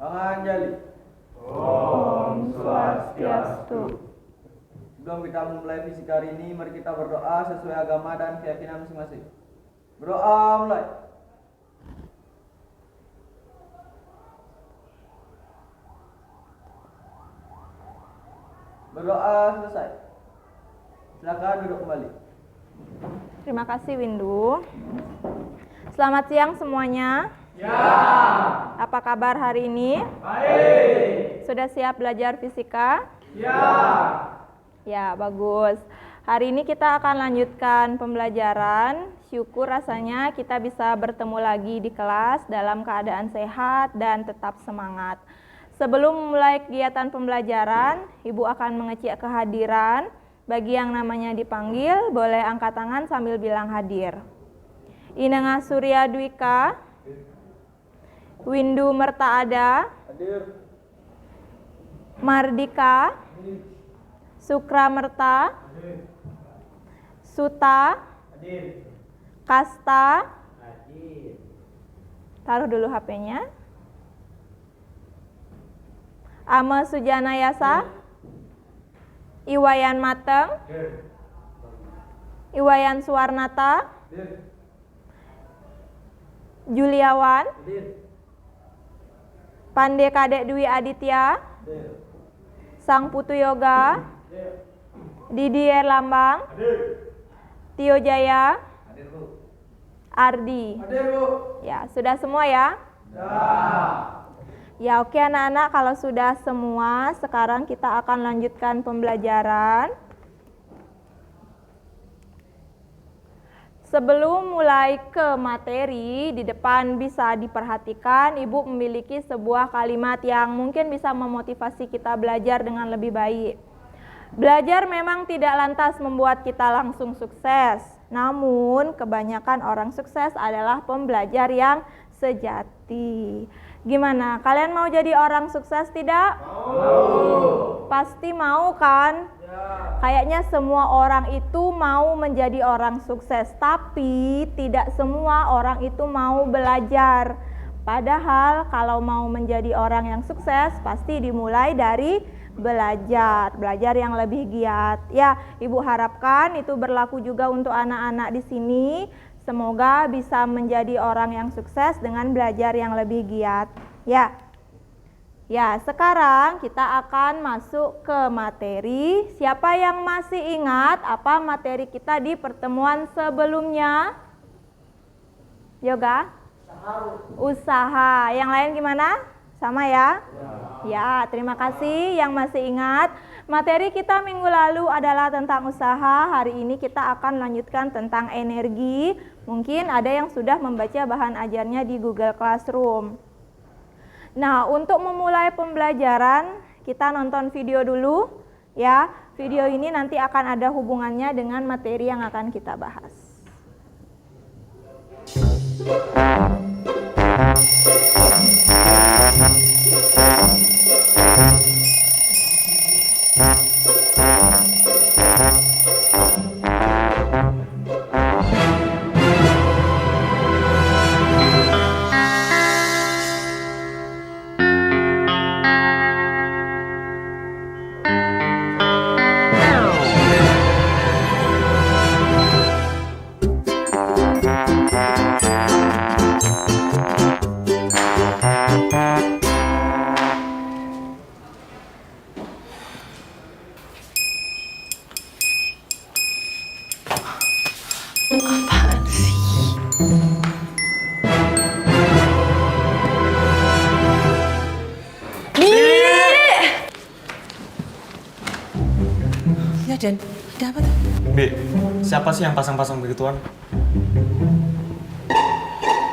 Panganjali. Om Swastiastu. Sebelum kita memulai fisika hari ini, mari kita berdoa sesuai agama dan keyakinan masing-masing. Berdoa mulai. Berdoa selesai. Silakan duduk kembali. Terima kasih Windu. Selamat siang semuanya. Ya. Apa kabar hari ini? Baik. Sudah siap belajar fisika? Ya. Ya, bagus. Hari ini kita akan lanjutkan pembelajaran. Syukur rasanya kita bisa bertemu lagi di kelas dalam keadaan sehat dan tetap semangat. Sebelum memulai kegiatan pembelajaran, Ibu akan mengecek kehadiran. Bagi yang namanya dipanggil, boleh angkat tangan sambil bilang hadir. Inengah Surya Dwika, Windu Mertaada, Hadir. Mardika, Sukra Merta, Suta, Hadir. Kasta, Hadir. taruh dulu HP-nya. Ame Sujana Yasa, Iwayan Mateng, Hadir. Iwayan Suwarnata, Hadir. Juliawan, Hadir. Pande Kadek Dwi Aditya, Hadir. Sang Putu Yoga, Hadir. Didi Erlambang, Hadir. Tio Jaya, Hadir, Bu. Ardi. Hadir, Bu. Ya, sudah semua ya? Ya. Ya, oke anak-anak, kalau sudah semua, sekarang kita akan lanjutkan pembelajaran. Sebelum mulai ke materi, di depan bisa diperhatikan Ibu memiliki sebuah kalimat yang mungkin bisa memotivasi kita belajar dengan lebih baik. Belajar memang tidak lantas membuat kita langsung sukses, namun kebanyakan orang sukses adalah pembelajar yang sejati. Gimana? Kalian mau jadi orang sukses tidak? Mau. Pasti mau kan? Ya. Kayaknya semua orang itu mau menjadi orang sukses, tapi tidak semua orang itu mau belajar. Padahal kalau mau menjadi orang yang sukses, pasti dimulai dari belajar yang lebih giat. Ya, Ibu harapkan itu berlaku juga untuk anak-anak di sini. Semoga bisa menjadi orang yang sukses dengan belajar yang lebih giat. Ya. Ya, sekarang kita akan masuk ke materi. Siapa yang masih ingat apa materi kita di pertemuan sebelumnya? Yoga? Usaha. Yang lain gimana? Sama ya? Ya, terima kasih yang masih ingat. Materi kita minggu lalu adalah tentang usaha. Hari ini kita akan lanjutkan tentang energi. Mungkin ada yang sudah membaca bahan ajarnya di Google Classroom. Nah, untuk memulai pembelajaran, kita nonton video dulu ya. Video ini nanti akan ada hubungannya dengan materi yang akan kita bahas. Ya Dan, ada apa tuh? Bi, siapa sih yang pasang-pasang begituan?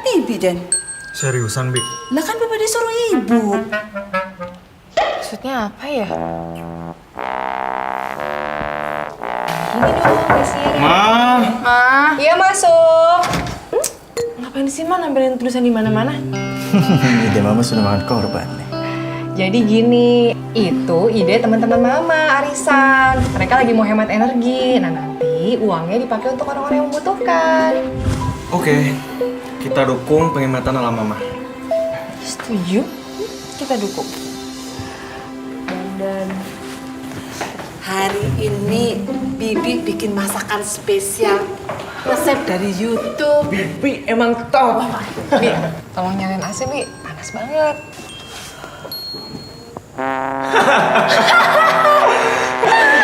Bibi Dan. Seriusan, Bi? Lah kan Bapak disuruh Ibu. Maksudnya apa ya? Gini dong isinya. Ma! Iya masuk. Ngapain sih Man nampilin tulisan di mana-mana? Ide mama sudah makan korban nih. Jadi gini, itu ide teman-teman Mama arisan. Mereka lagi mau hemat energi. Nah nanti uangnya dipakai untuk orang-orang yang membutuhkan. Oke, kita dukung penghematan ala mama. Setuju? kita dukung. Dan Hari ini Bibi bikin masakan spesial resep dari YouTube. Bi, emang top. Bi, tolong nyalain AC, Bi. Panas banget.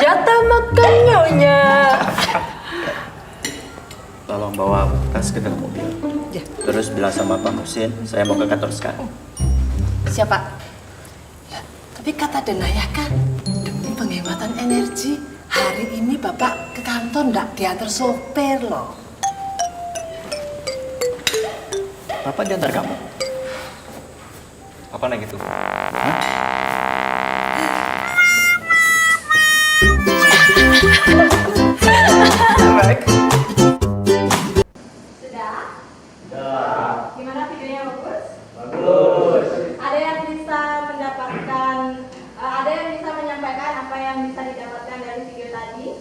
Jatah makan nyonya. Tolong bawa tas ke dalam mobil. Ya. Terus bilang sama Pak Musin, saya mau ke kantor sekarang. Siapa? Ya, tapi kata Denaya kan, demi penghematan energi, hari ini Bapak ke kantor nggak diantar sopir loh. Papa diantar kamu. Apa naik itu? Gimana videonya, bagus? Bagus. Ada yang bisa mendapatkan, ada yang bisa menyampaikan apa yang bisa didapatkan dari video tadi?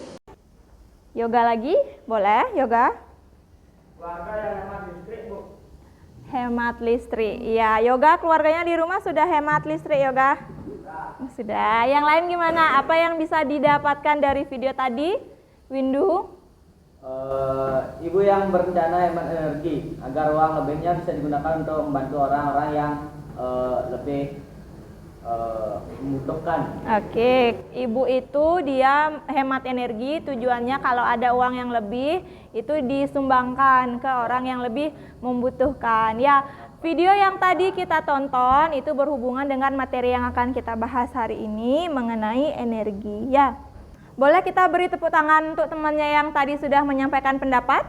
Yoga lagi? Boleh, yoga? Keluarga yang hemat listrik, Bu. Hemat listrik. Iya, yoga keluarganya di rumah sudah hemat listrik, yoga? Sudah. Yang lain gimana? Apa yang bisa didapatkan dari video tadi? Windu? Ibu yang berencana hemat energi agar uang lebihnya bisa digunakan untuk membantu orang-orang yang lebih membutuhkan. Oke, ibu itu dia hemat energi, tujuannya kalau ada uang yang lebih itu disumbangkan ke orang yang lebih membutuhkan. Ya, video yang tadi kita tonton itu berhubungan dengan materi yang akan kita bahas hari ini mengenai energi. Ya, boleh kita beri tepuk tangan untuk temannya yang tadi sudah menyampaikan pendapat?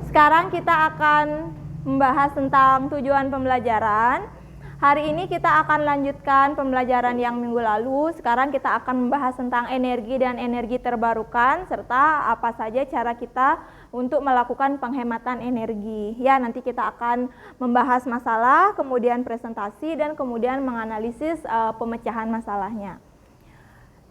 Sekarang kita akan membahas tentang tujuan pembelajaran. Hari ini kita akan lanjutkan pembelajaran yang minggu lalu. Sekarang kita akan membahas tentang energi dan energi terbarukan serta apa saja cara kita untuk melakukan penghematan energi. Ya, nanti kita akan membahas masalah, kemudian presentasi dan kemudian menganalisis pemecahan masalahnya.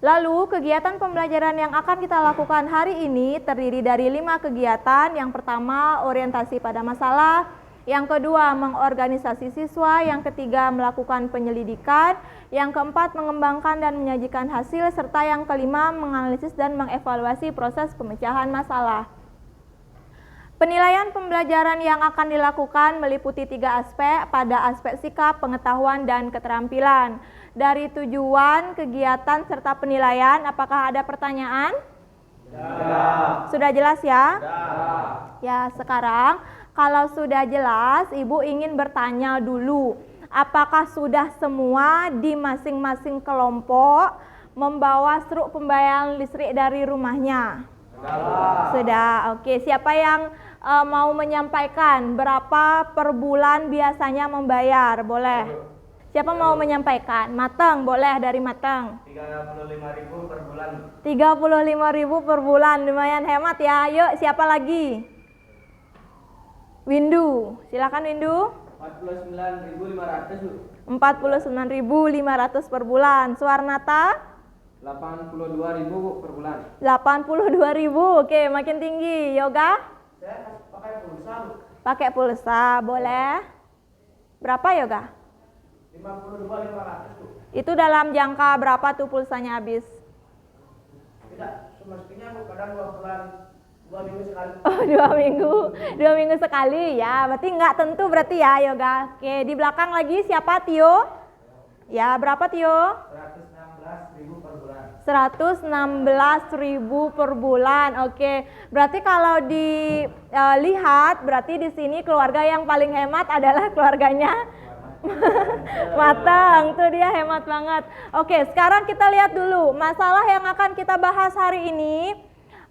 Lalu, kegiatan pembelajaran yang akan kita lakukan hari ini terdiri dari 5 kegiatan. Yang pertama, orientasi pada masalah. Yang kedua, mengorganisasi siswa. Yang ketiga, melakukan penyelidikan. Yang keempat, mengembangkan dan menyajikan hasil. Serta yang kelima, menganalisis dan mengevaluasi proses pemecahan masalah. Penilaian pembelajaran yang akan dilakukan meliputi 3 aspek, pada aspek sikap, pengetahuan, dan keterampilan. Dari tujuan, kegiatan, serta penilaian, apakah ada pertanyaan? Ya. Sudah jelas ya? Ya, sekarang kalau sudah jelas, Ibu ingin bertanya dulu, apakah sudah semua di masing-masing kelompok membawa struk pembayaran listrik dari rumahnya? Sudah, oke. Siapa yang mau menyampaikan berapa per bulan biasanya membayar? Boleh. Siapa mau menyampaikan? Mateng, boleh dari Mateng. 35.000 per bulan. 35.000 per bulan, lumayan hemat ya. Yuk, siapa lagi? Windu, silakan Windu. 49.500, Bu. 49.500 per bulan. Suarnata? 82.000, Bu, per bulan. 82.000, oke, makin tinggi. Yoga? Saya pakai pulsa, Bu. Pakai pulsa, boleh. Berapa Yoga? 52.500, Bu. Itu dalam jangka berapa tuh pulsanya habis? Tidak, semestinya, Bu, kadang 2 bulan, 2 minggu sekali. Oh, 2 minggu sekali ya. Berarti nggak tentu berarti ya Yoga. Oke, di belakang lagi siapa? Tio? Ya, berapa Tio? 116.000 per bulan. 116.000 per bulan. Oke, berarti kalau dilihat berarti di sini keluarga yang paling hemat adalah keluarganya Matang. Tuh dia hemat banget. Oke, sekarang kita lihat dulu masalah yang akan kita bahas hari ini.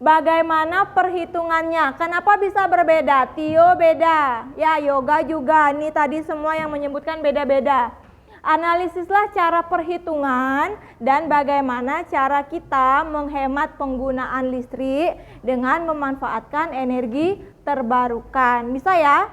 Bagaimana perhitungannya? Kenapa bisa berbeda? Tio beda, ya Yoga juga. Nih tadi semua yang menyebutkan beda-beda. Analisislah cara perhitungan dan bagaimana cara kita menghemat penggunaan listrik dengan memanfaatkan energi terbarukan. Bisa ya?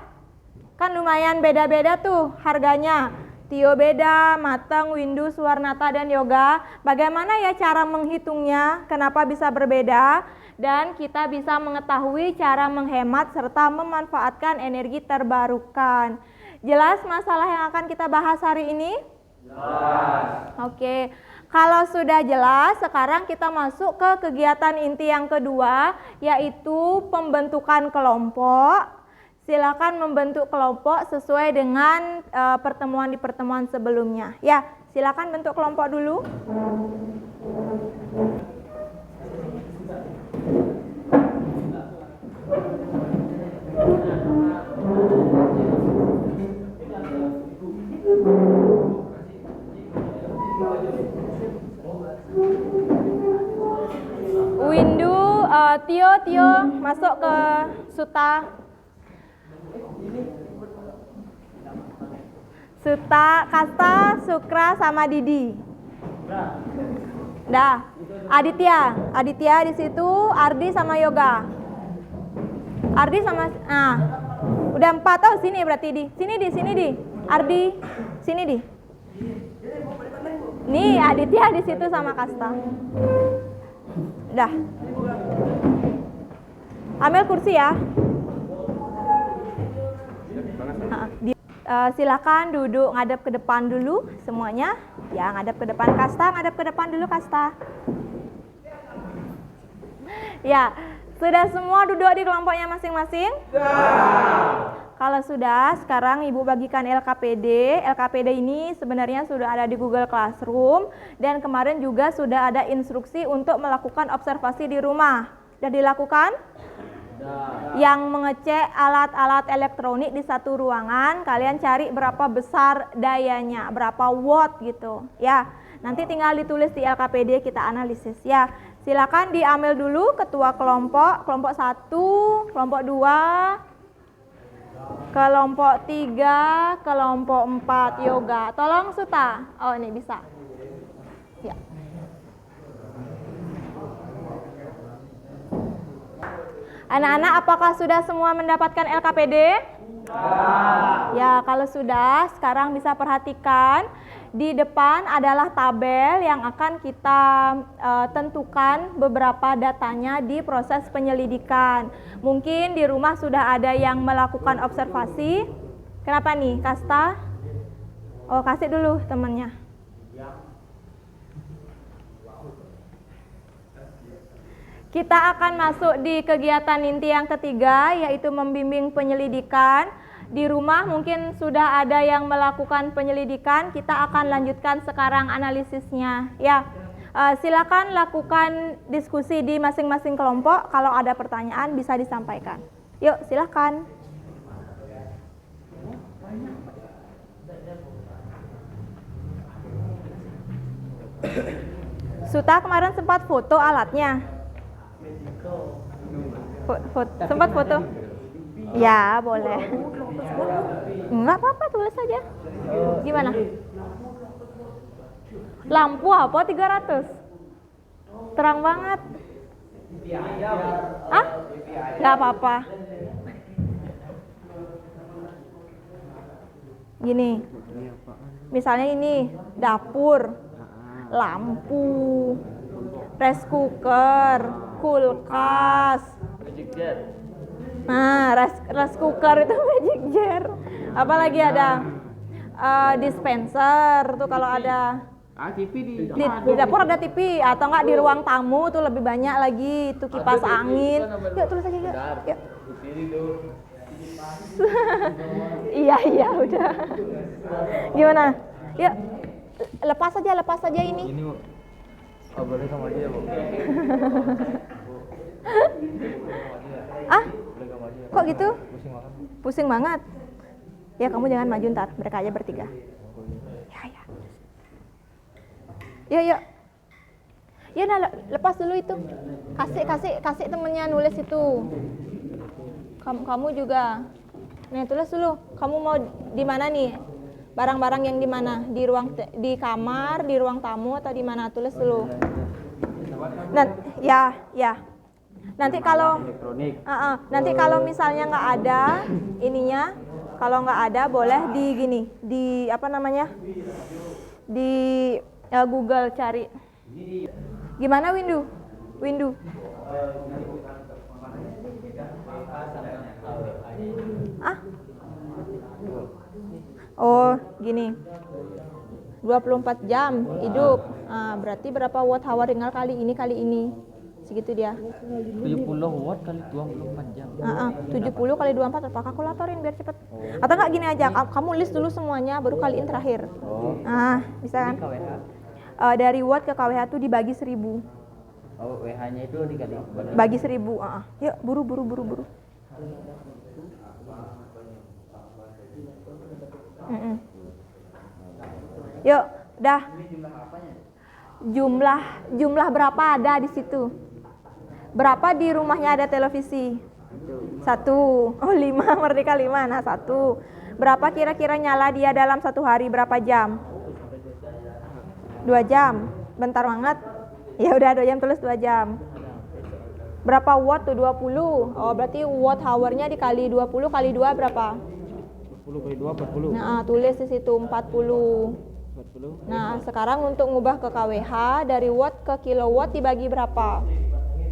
Kan lumayan beda-beda tuh harganya. Tio beda, Mateng, Windu, Suwarnata, dan Yoga. Bagaimana ya cara menghitungnya? Kenapa bisa berbeda? Dan kita bisa mengetahui cara menghemat serta memanfaatkan energi terbarukan. Jelas masalah yang akan kita bahas hari ini? Jelas. Oke. Kalau sudah jelas, sekarang kita masuk ke kegiatan inti yang kedua, yaitu pembentukan kelompok. Silakan membentuk kelompok sesuai dengan pertemuan di pertemuan sebelumnya. Ya, silakan bentuk kelompok dulu. Windu, Tio masuk ke Suta. Kasta, Sukra sama Didi. Dah. Aditya di situ, Ardi sama Yoga. Ardi sama udah 4. Oh, sini berarti di. Sini di. Ardi, sini di. Nih, Aditya di situ sama Kasta. Dah. Ambil kursi ya. Silakan duduk ngadep ke depan dulu semuanya. Ya, ngadep ke depan. Kasta, ngadep ke depan dulu Kasta. Ya, sudah semua duduk di kelompoknya masing-masing? Kalau sudah, sekarang Ibu bagikan LKPD. LKPD ini sebenarnya sudah ada di Google Classroom dan kemarin juga sudah ada instruksi untuk melakukan observasi di rumah. Sudah dilakukan? Yang mengecek alat-alat elektronik di satu ruangan, kalian cari berapa besar dayanya, berapa watt gitu. Ya, nanti tinggal ditulis di LKPD, kita analisis ya. Silakan diambil dulu ketua kelompok 1, kelompok 2, kelompok 3, kelompok 4 yoga. Tolong Suta. Oh, ini bisa. Ya. Anak-anak, apakah sudah semua mendapatkan LKPD? Ya, kalau sudah, sekarang bisa perhatikan di depan adalah tabel yang akan kita tentukan beberapa datanya di proses penyelidikan. Mungkin di rumah sudah ada yang melakukan observasi. Kenapa nih, Kasta? Oh, kasih dulu temannya. Kita akan masuk di kegiatan inti yang ketiga, yaitu membimbing penyelidikan. Di rumah mungkin sudah ada yang melakukan penyelidikan, kita akan lanjutkan sekarang analisisnya. Ya, silakan lakukan diskusi di masing-masing kelompok. Kalau ada pertanyaan bisa disampaikan. Yuk, silakan. Suta kemarin sempat foto alatnya. Sempat foto? Ya, boleh. Enggak apa-apa, tulis saja. Gimana? Lampu apa 300? Terang banget. Ah? Enggak apa-apa. Gini. Misalnya ini dapur, lampu, rice cooker, kulkas. Nah, rice cooker itu magic jar. Apalagi ada dispenser tuh kalau ada. TV Di dapur ada TV atau enggak di ruang tamu tuh lebih banyak lagi itu kipas angin. Yuk tulis aja yuk. Iya udah. Gimana? Yuk lepas saja ini. Ini boleh sama dia, Bu. Ah? Kok gitu? Pusing banget. Ya kamu jangan maju ntar, mereka aja bertiga. Ya. Ya nah, lepas dulu itu. Kasih temennya nulis itu. Kamu juga. Nih tulis dulu. Kamu mau di mana nih? Barang-barang yang di mana? Di kamar, di ruang tamu atau di mana? Tulis dulu. Nah, ya. Nanti kalau misalnya nggak ada ininya, kalau nggak ada boleh di gini, di apa namanya? Di Google cari. Gimana Windu? Ah? gini. 24 jam hidup. Berarti berapa watt hour tinggal kali ini. Segitu dia. 70 watt kali 24 jam. 70 kali 24 apa? Kalkulatorin biar cepet. Atau enggak gini aja, kamu list dulu semuanya baru kaliin terakhir. Bisa kan? Dari watt ke kWh itu dibagi 1000. Oh, WH-nya itu dikali. Bagi 1000. Yuk, buru. Yuk, dah. Jumlah berapa ada di situ? Berapa di rumahnya ada televisi? 1. Oh, 5, Merdeka 5. Nah, 1. Berapa kira-kira nyala dia dalam 1 hari? Berapa jam? 2 jam. Bentar banget. Ya udah 2 jam, tulis 2 jam. Berapa watt tuh? 20. Oh, berarti watt hour-nya dikali 20 kali 2 berapa? 20 kali 2 40. Nah, tulis di situ 40. Nah, sekarang untuk ngubah ke kWh dari watt ke kilowatt dibagi berapa?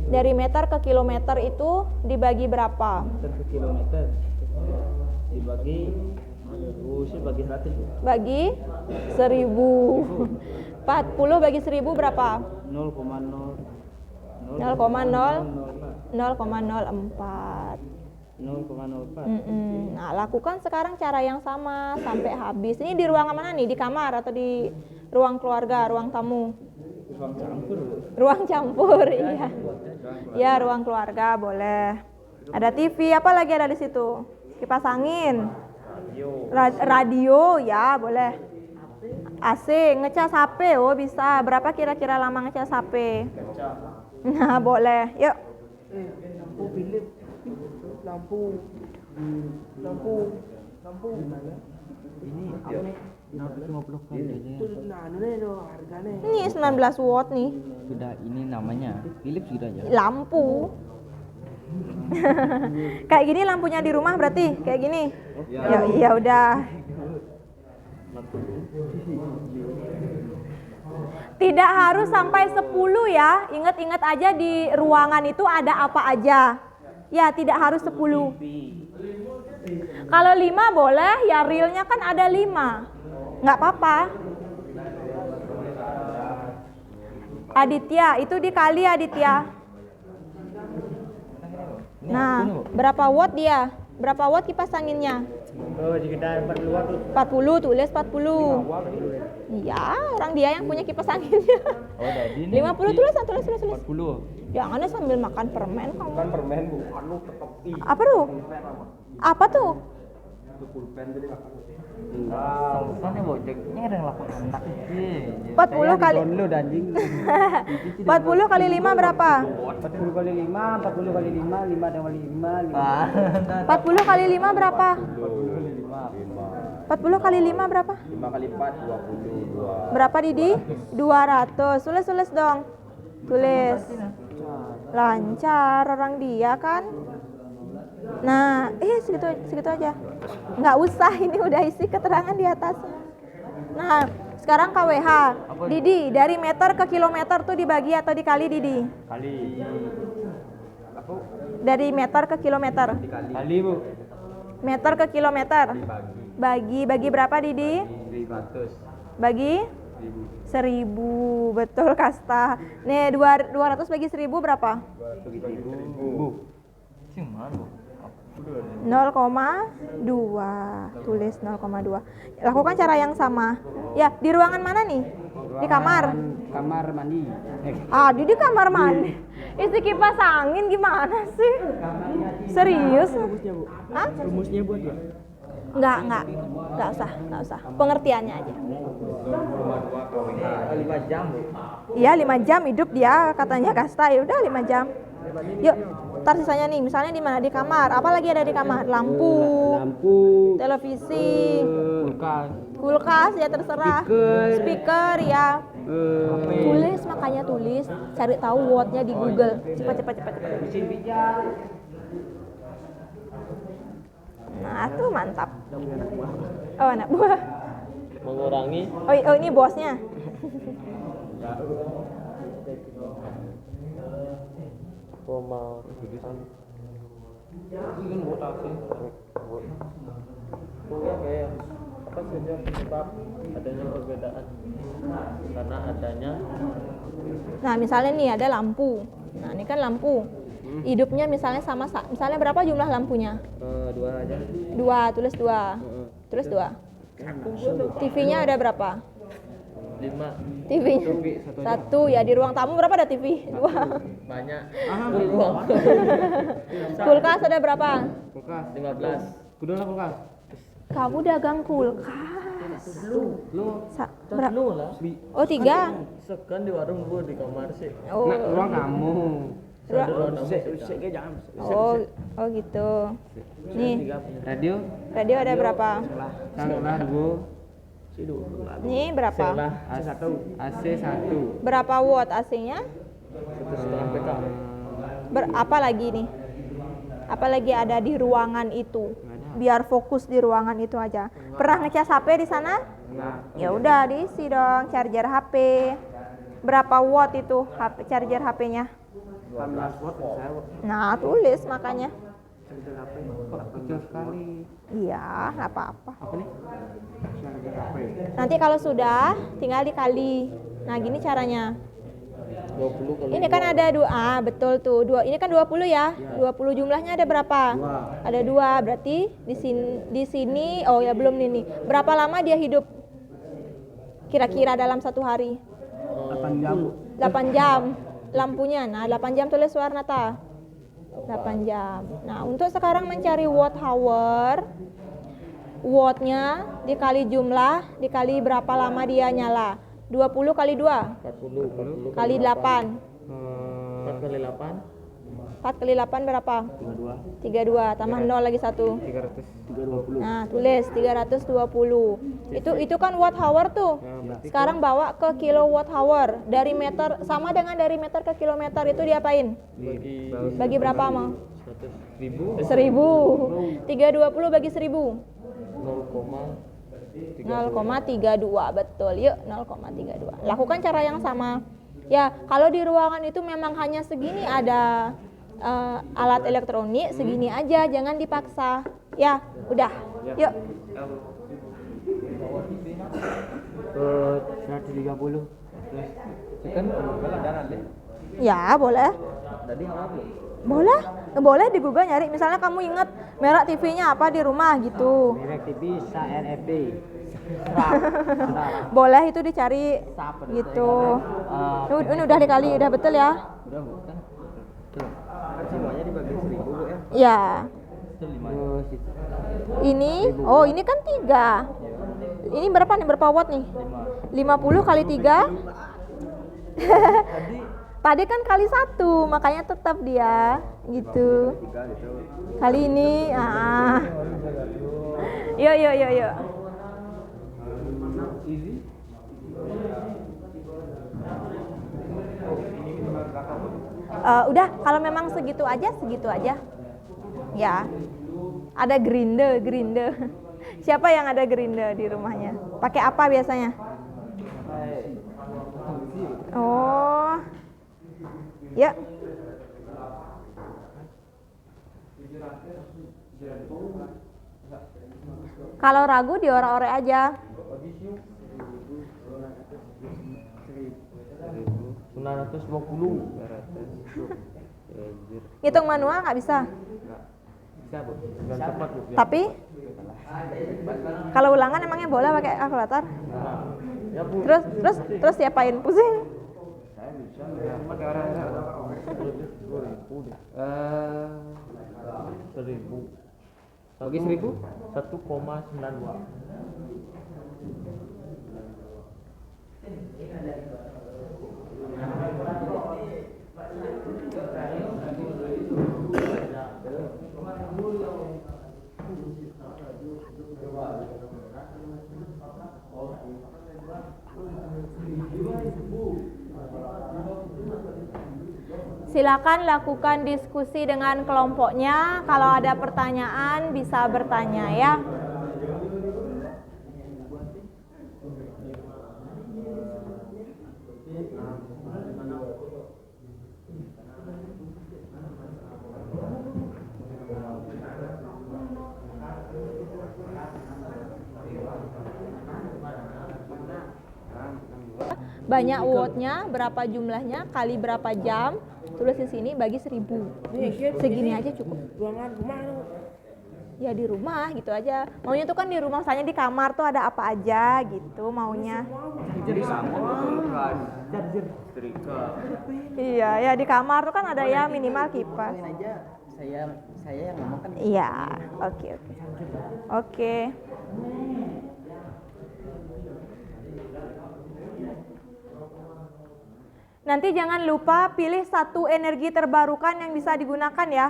Dari meter ke kilometer itu dibagi berapa? Meter ke kilometer. Dibagi 100. Bagi 1000. 40 bagi 1000 berapa? 0,04. Nah, lakukan sekarang cara yang sama sampai habis. Ini di ruangan mana nih? Di kamar atau di ruang keluarga, ruang tamu? Ruang campur, iya. Ya, ruang keluarga boleh. Ada TV, apa lagi ada di situ? Kipas angin. Radio, ya boleh. AC, ngecas HP, oh bisa. Berapa kira-kira lama ngecas HP? Nah, boleh. Yuk. Lampu Philip. Lampu. Ini apa nih? 150 kan Itu harganya. Ini 19 watt nih. Sudah, ini namanya Philips sudah aja. Lampu. Kayak gini lampunya di rumah berarti kayak gini. Ya udah. Tidak harus sampai 10 ya. Ingat-ingat aja di ruangan itu ada apa aja. Ya, tidak harus 10. Kalau 5 boleh, ya realnya kan ada 5. Nggak apa-apa. Aditya, itu dikali Aditya. Nah, berapa watt dia? Berapa watt kipas anginnya? Oh, sekitar 40 watt. 40, tulis 40. Iya, orang dia yang punya kipas anginnya. Oh, jadi ini 50 tulis. 40. Jangan sambil makan permen kamu. Kan permen bukan lu tetep Apa tuh? Apa tuh? Soalnya boceknya ada yang lakukan anak sih. 40 kali 40 kali 5 berapa? 40 kali 5, 40 kali 5, 5 dengan 5. 40 kali 5 berapa? 40 kali 5 berapa? 5 kali 4 22. Berapa Didi? 200. Tulis dong. Tulis. Lancar orang dia kan. Nah, segitu aja. Nggak usah, ini udah isi keterangan di atas. Nah, sekarang KWH. Didi, dari meter ke kilometer tuh dibagi atau dikali Didi? Kali. Apa? Dari meter ke kilometer. Kali, Bu. Meter ke kilometer. Bagi berapa Didi? 500. Bagi 1000. Betul Kasta. Nih 200 bagi 1000 berapa? 1000. Sing mana, Bu? 0,2. Tulis 0,2. Lakukan cara yang sama. Ya, di ruangan mana nih? Di kamar. Kamar mandi. Di kamar mandi. Isi kipas angin gimana sih? Serius? Hah? Rumusnya buat ya? Enggak usah. Pengertiannya aja. 5 jam, Bu. Iya, 5 jam hidup dia katanya Kasta. Ya udah 5 jam. Yuk, ntar sisanya nih. Misalnya di mana? Di kamar. Apa lagi ada di kamar? Lampu, televisi, kulkas ya terserah. Speaker ya. Tulis, makanya tulis. Cari tahu wattnya di Google. Cepat. Nah, tuh mantap. Oh, anak buah. Mengurangi. Oh, ini bosnya. Koma. Ini kan buat apa sih? Kayak apa maksudnya penyebab adanya perbedaan karena adanya Nah, misalnya nih ada lampu. Nah, ini kan lampu. Hidupnya misalnya sama, misalnya berapa jumlah lampunya? 2 aja. 2, tulis 2. Tulis 2. TV-nya ada berapa? 5 TV-nya 1 ya, di ruang tamu berapa ada TV? 2. banyak full ruang. Kulkas ada berapa? Kulkas. 15 Kudu lah kulkas. Kamu dagang kulkas. Lu lu lah Oh, 3. sekan di warung gua di kamar sih. Oh. nak ruang tamu. Ruang- Usik ke jangan. Oh gitu. Nih, Radio radio ada berapa? salah 2. Nih berapa? AC 1. Berapa watt AC-nya? 1,5 PK. Apa lagi nih? Apa lagi ada di ruangan itu? Biar fokus di ruangan itu aja. Pernah ngecas HP di sana? Ya udah diisi dong charger HP. Berapa watt itu HP, charger HP-nya? 18 watt saya. Nah, tulis makanya. Kecil sekali. Iya, nggak apa-apa. Apa nih? Charger HP. Nanti kalau sudah tinggal dikali. Nah, gini caranya. 20 kali Ini kan ada 2, betul tuh. Ini kan 20 ya. 20 jumlahnya ada berapa? Ada 2. Berarti di sini oh ya belum nih. Berapa lama dia hidup? Kira-kira dalam 1 hari? 8 jam. 8 jam lampunya. Nah, 8 jam tulis warna ta. 8 jam. Nah, untuk sekarang mencari watt hour, wattnya dikali jumlah, dikali berapa lama dia nyala. 20 kali 2 40 kali 8. 4 kali 8 4 kali 8 berapa? 32. Tambah 0 lagi 1. 320. Nah, tulis 320. Itu kan watt hour tuh. Sekarang bawa ke kilowatt hour. Dari meter sama dengan dari meter ke kilometer itu diapain? Bagi berapa, Mang? 100.000 1000. 320 bagi 1000. 0,32 betul. Yuk, 0,32. Lakukan cara yang sama. Ya, kalau di ruangan itu memang hanya segini ada alat elektronik, segini aja, jangan dipaksa. Ya, udah. Yuk. 130. Sekan kalau jalan deh. Ya, boleh. Tadi apa belum? Boleh. Boleh di Google nyari. Misalnya kamu ingat merek TV-nya apa di rumah gitu. Merek TV SARFD. Boleh itu dicari gitu. Ini udah dikali, udah betul ya? Udah bukan. Semuanya dibagi 1.000 Bu ya. Ya. Itu 5. Ini, oh ini kan 3. Ini berapa nih? Berapa watt nih? 50 kali 3. Tadi kan kali 1, makanya tetap dia gitu. Kali ini, Yuk. Udah, kalau memang segitu aja. Ya. Ada grinder. Siapa yang ada grinder di rumahnya? Pakai apa biasanya? Oh. Ya. Kalau ragu diorek-orek aja. 920. Hitung manual nggak bisa. Bisa Bu. Dengan cepat Bu. Tapi kalau ulangan emangnya boleh pakai kalkulator? Ya Bu. Terus siapain pusing? Pakai orang 1.000. bagi 1000. 1,92. Silakan lakukan diskusi dengan kelompoknya. Kalau ada pertanyaan bisa bertanya ya. banyak wattnya, berapa jumlahnya, kali berapa jam, tulis di sini bagi 1000. Segini aja cukup. Ruangan rumah lu. Ya di rumah gitu aja. Maunya tuh kan di rumah, misalnya di kamar tuh ada apa aja gitu maunya. Jadi sama kan. Charger. Setrika. Iya, ya di kamar tuh kan ada ya minimal kipas. Ngomongin aja saya yang ngomong kan. Iya, oke. Oke. Nanti jangan lupa pilih satu energi terbarukan yang bisa digunakan ya.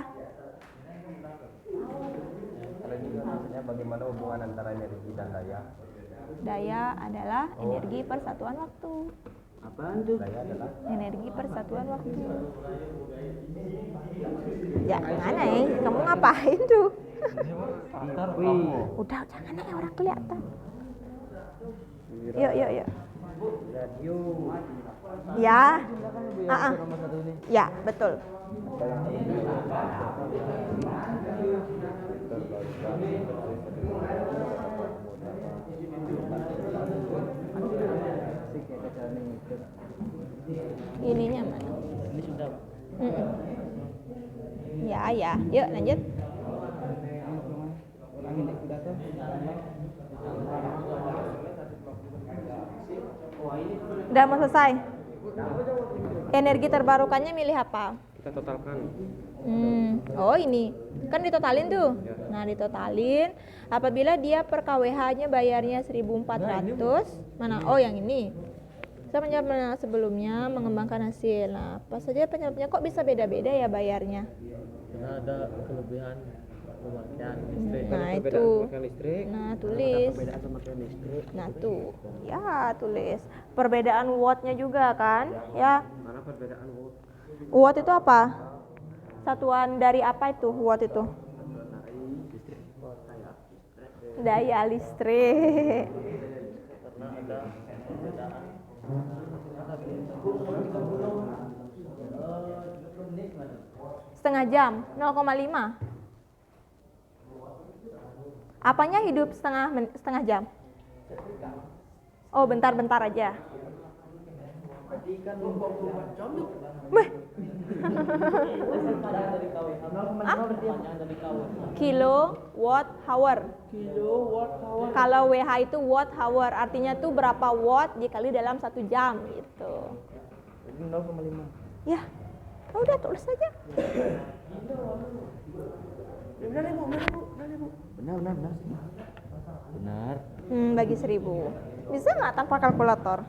Ada juga maksudnya bagaimana hubungan antara energi dan daya. Daya adalah energi persatuan waktu. Apaan tuh? Daya adalah Energi persatuan waktu. Jangan kamu ngapain tuh? Wih. Udah jangan orang kelihatan. Yuk. Radio. Ya. Ah. Nomor 1 nih. Ya, betul. Ininya mana? Ini sudah. Ya. Yuk lanjut. Ulangin deh pidato. Udah mau selesai. Energi terbarukannya milih apa? Kita totalkan. Oh ini kan ditotalin tuh. Nah ditotalin. Apabila dia per KWH-nya bayarnya 1.400, mana? Oh yang ini. Saya menjawab sebelumnya mengembangkan hasil. Nah apa saja penyebabnya kok bisa beda-beda ya bayarnya? Karena ada kelebihan pemakaian listrik. Nah Ada perbedaan itu. pemakaian listrik. Nah tulis. Perbedaan pemakaian listrik. Nah tuh. Ya tulis. Perbedaan watt-nya juga kan? Ya. Karena perbedaan watt. Watt itu apa? Satuan dari apa itu watt itu? Daya listrik. Karena ada perbedaan Setengah jam, 0,5. Apanya hidup setengah jam? Oh, bentar-bentar aja. Weh. Kilowatt hour. Kalau WH itu watt hour, artinya tuh berapa watt dikali dalam 1 jam gitu. Jadi 0,5. Ya, udah tulis aja. Benar ibu. Benar. Bagi 1000. Bisa nggak tanpa kalkulator?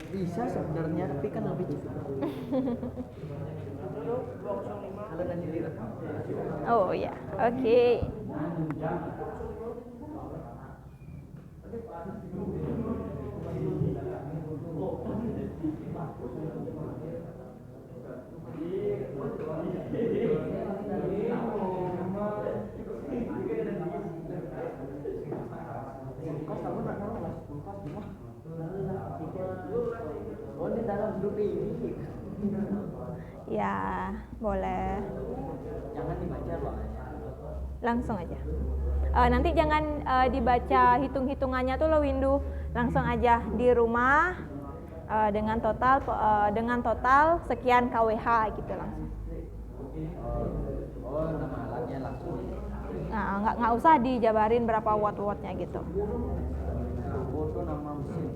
Bisa sebenarnya tapi kan lebih cepat. Kalau nanti direkam. Oh ya, oke. Oh, ini dalam grup ini. Ya, boleh. Jangan dibaca ruangannya. Langsung aja. Nanti jangan dibaca hitung-hitungannya tuh lo Windu. Langsung aja di rumah dengan total sekian kWh gitu langsung. Oh, nama alatnya langsung. Nah, nggak usah dijabarin berapa watt-wattnya gitu. Foto nama mesin.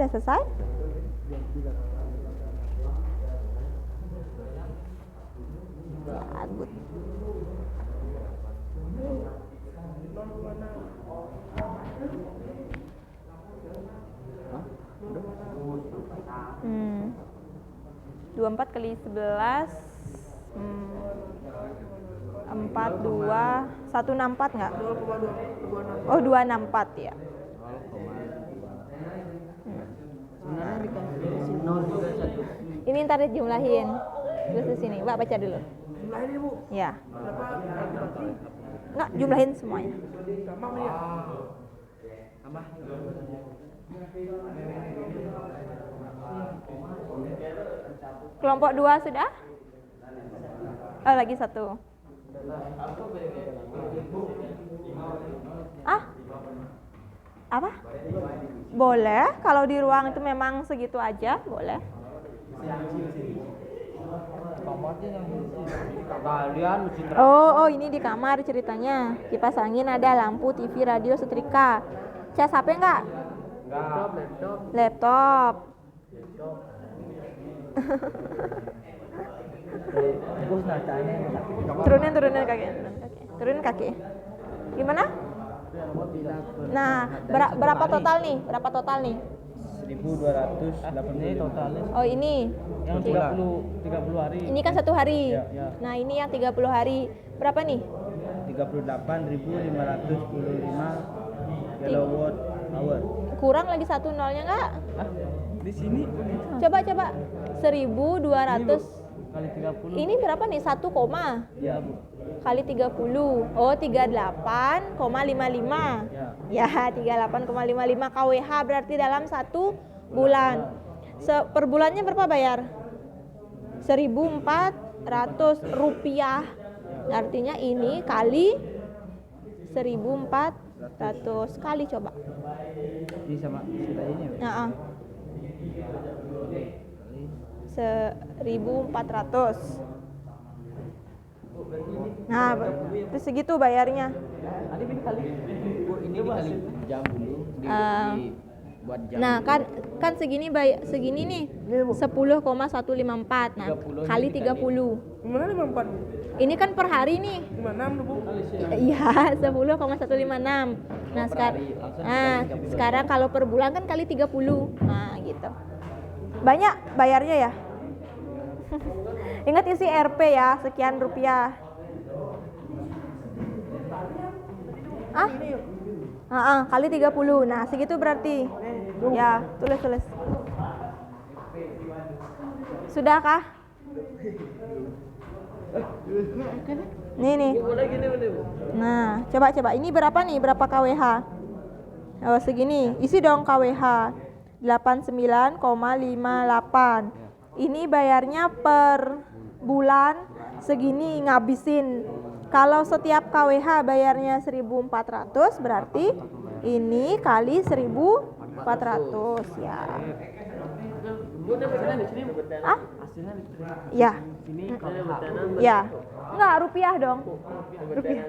Udah selesai? Bagus. Hmm. 24 kali 11 hmm. 164 nggak? Oh 264 ya. Sebenarnya dikasih 0 juga 1. Ini ntar dijumlahin. Terus di sini, Mbak baca dulu. Jumlahin ini Bu. Ya. Berapa? Nggak, jumlahin semuanya. Gampang ya. Tambah. Kelompok 2 sudah? Oh, lagi 1. Ah? Apa? Boleh, kalau di ruang itu memang segitu aja, boleh. Kamarnya yang kalian mesti Oh, ini di kamar ceritanya. Kipas angin ada, lampu, TV, radio, setrika. Cas HP enggak? Laptop. bagus nacanya. Turunin kaki. Turunin kaki. Gimana? Nah, berapa total nih? 1.208 ini totalnya. Oh, ini. Yang 30 hari. Ini kan 1 hari. Ya. Nah, ini yang 30 hari. Berapa nih? 38.515 kilowatt hour. Kurang lagi 1 nolnya enggak? Di sini Coba. 1.200. kali 30. Ini berapa nih? 1, Ya, Bu. kali 30. Oh, 38,55. Ya, 38,55 kWh berarti dalam 1 bulan. Per bulannya berapa bayar? 1.400 rupiah. Artinya ini kali 1.400 kali coba. Ini sama sudah ini. Nah, 1.400. Nah, itu segitu bayarnya. Ini dikali jam dulu buat jam. Nah, kan segini segini nih. 10,154. Nah, kali 30. Gimana 54? Ini kan per hari nih. 56 Bu. Iya, 10,156. Nah, sekarang kalau per bulan kan kali 30. Nah, gitu. Banyak bayarnya ya. Ingat isi RP ya, sekian rupiah. Kali 30. Nah, segitu berarti. Ya, tulis. Sudah kah? Nih. Nah, coba. Ini berapa nih? Berapa kWh? Oh, segini. Isi dong kWh. 89,58. Ini bayarnya per bulan segini ngabisin. Kalau setiap kWh bayarnya 1.400 berarti ini kali 1.400 ya. Ya. Ya. Enggak, rupiah dong. Rupiah.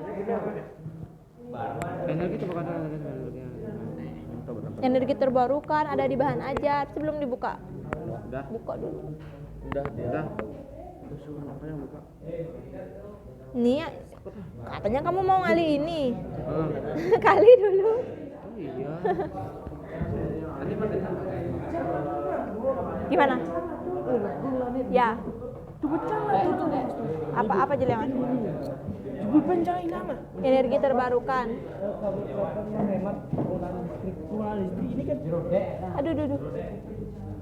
Energi terbarukan ada di bahan ajar. Sebelum dibuka. Buka dulu. Udah. Nih, katanya kamu mau ngali ini. Kali dulu. Iya. Gimana? Ya. Apa jelengan? Energi terbarukan. Ini kan Aduh.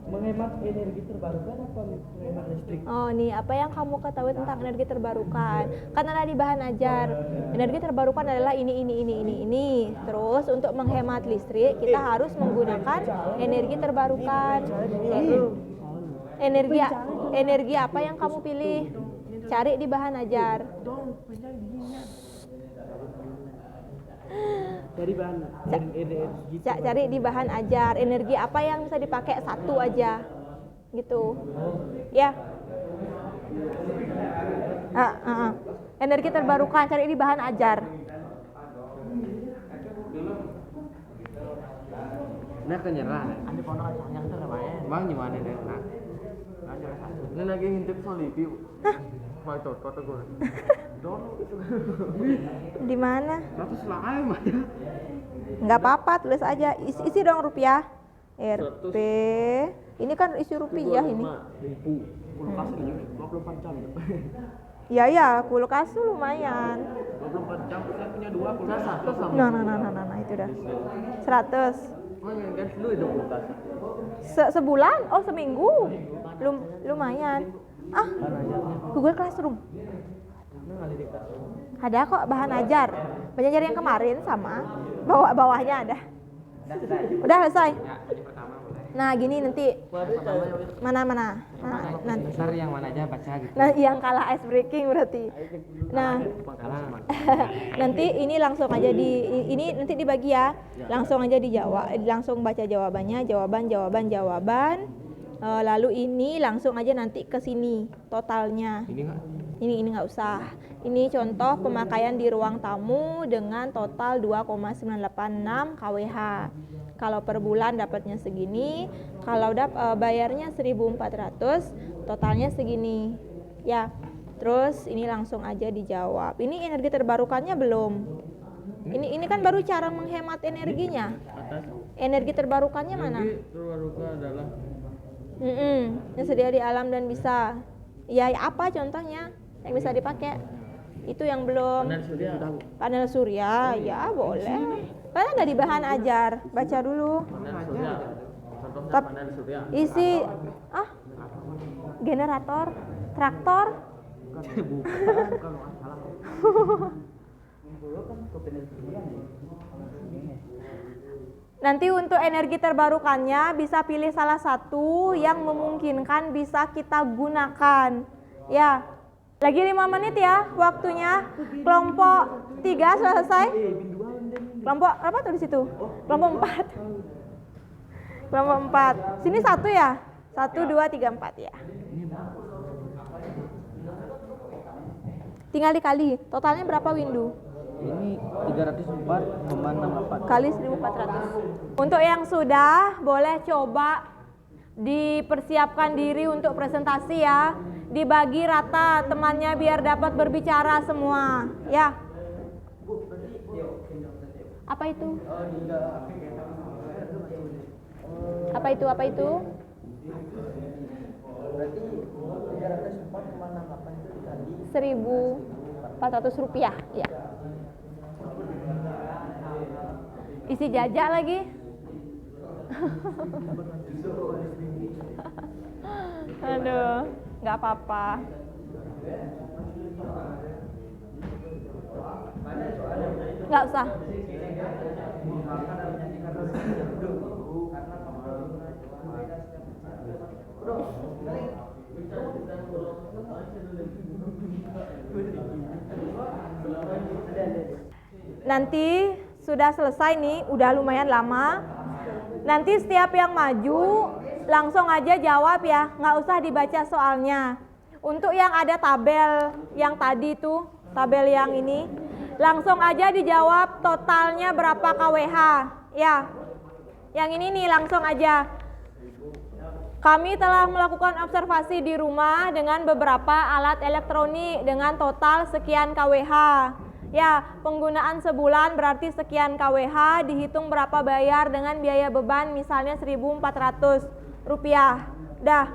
menghemat energi terbarukan apa menghemat listrik? Oh, nih apa yang kamu ketahui tentang energi terbarukan? Kan ada di bahan ajar. Energi terbarukan adalah ini. Terus untuk menghemat listrik kita harus menggunakan energi terbarukan. Energi apa yang kamu pilih? Cari di bahan ajar. Dari bahan energi. Cari di bahan ajar. Energi apa yang bisa dipakai satu aja, gitu. Ya. Energi terbarukan cari di bahan ajar. Nah kenyerah. Anda ponakan sayang tuh namanya. Bang gimana deh? Nah. Ini lagi ngintip soal lipi. Mau toto gue. Di mana? 100 lah aja mah ya. Nggak apa-apa, tulis aja. Isi dong rupiah. RP. Ini kan isi rupiah ini. 24 jam. Ya, kulkas tuh lumayan. 24 jam saya punya 2 kulkas 1 sama. Nah, itu dah. 100. Oh, yang gas dulu itu kulkas. Sebulan? Oh, seminggu. Lumayan. Google Classroom. Ada kok bahan ajar. Belajar yang kemarin sama. Bawahnya ada. Udah selesai. Nah, gini nanti mana. Nah, nanti Besar yang mana aja baca gitu. nah yang kalah ice breaking berarti. Nah, nanti ini langsung aja ini nanti dibagi ya. Langsung aja dijawab, langsung baca jawabannya, jawaban. Lalu ini langsung aja nanti ke sini totalnya. Ini enggak? Ini nggak usah. Ini contoh pemakaian di ruang tamu dengan total 2,986 kWh. Kalau per bulan dapatnya segini, kalau bayarnya 1.400, totalnya segini. Ya. Terus ini langsung aja dijawab. Ini energi terbarukannya belum? Ini kan baru cara menghemat energinya. Energi terbarukannya mana? Energi terbarukan adalah Yang sedia di alam dan bisa. Ya, apa contohnya yang bisa dipakai? Itu yang belum. Panel surya, ya boleh. Karena nggak di bahan ajar, baca dulu. panel surya. Contohnya panel surya. Isi generator, traktor. Bukan masalah. Nanti untuk energi terbarukannya bisa pilih salah satu yang memungkinkan bisa kita gunakan. Ya. Lagi 5 menit ya waktunya. Kelompok 3 selesai. Kelompok apa tuh di situ? Kelompok 4. Kelompok 4. Sini 1 ya? 1, 2, 3, 4 ya. Tinggal dikali. Totalnya berapa Windu? Ini 304,68 Kali 1.400. Untuk yang sudah boleh coba dipersiapkan diri untuk presentasi ya. Dibagi rata temannya biar dapat berbicara semua. Ya. Apa itu? Apa itu? berarti 304,68 itu dikali Rp1.400 ya. Isi jajak lagi. Aduh, nggak apa-apa. Nggak usah. Nanti sudah selesai nih, udah lumayan lama. Nanti setiap yang maju langsung aja jawab ya, nggak usah dibaca soalnya. Untuk yang ada tabel yang tadi tuh, tabel yang ini, langsung aja dijawab totalnya berapa kWh. Ya, yang ini nih langsung aja. Kami telah melakukan observasi di rumah dengan beberapa alat elektronik dengan total sekian kWh. Ya, penggunaan sebulan berarti sekian kWh, dihitung berapa bayar dengan biaya beban misalnya Rp1.400. Dah.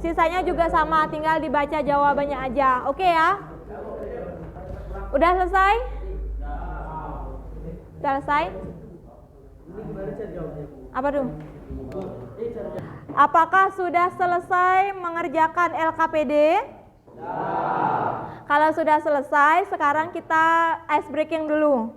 Sisanya juga sama, tinggal dibaca jawabannya aja. Oke ya? Udah selesai? Selesai? Apa tuh? Apakah sudah selesai mengerjakan LKPD? Kalau sudah selesai, sekarang kita ice breaking dulu.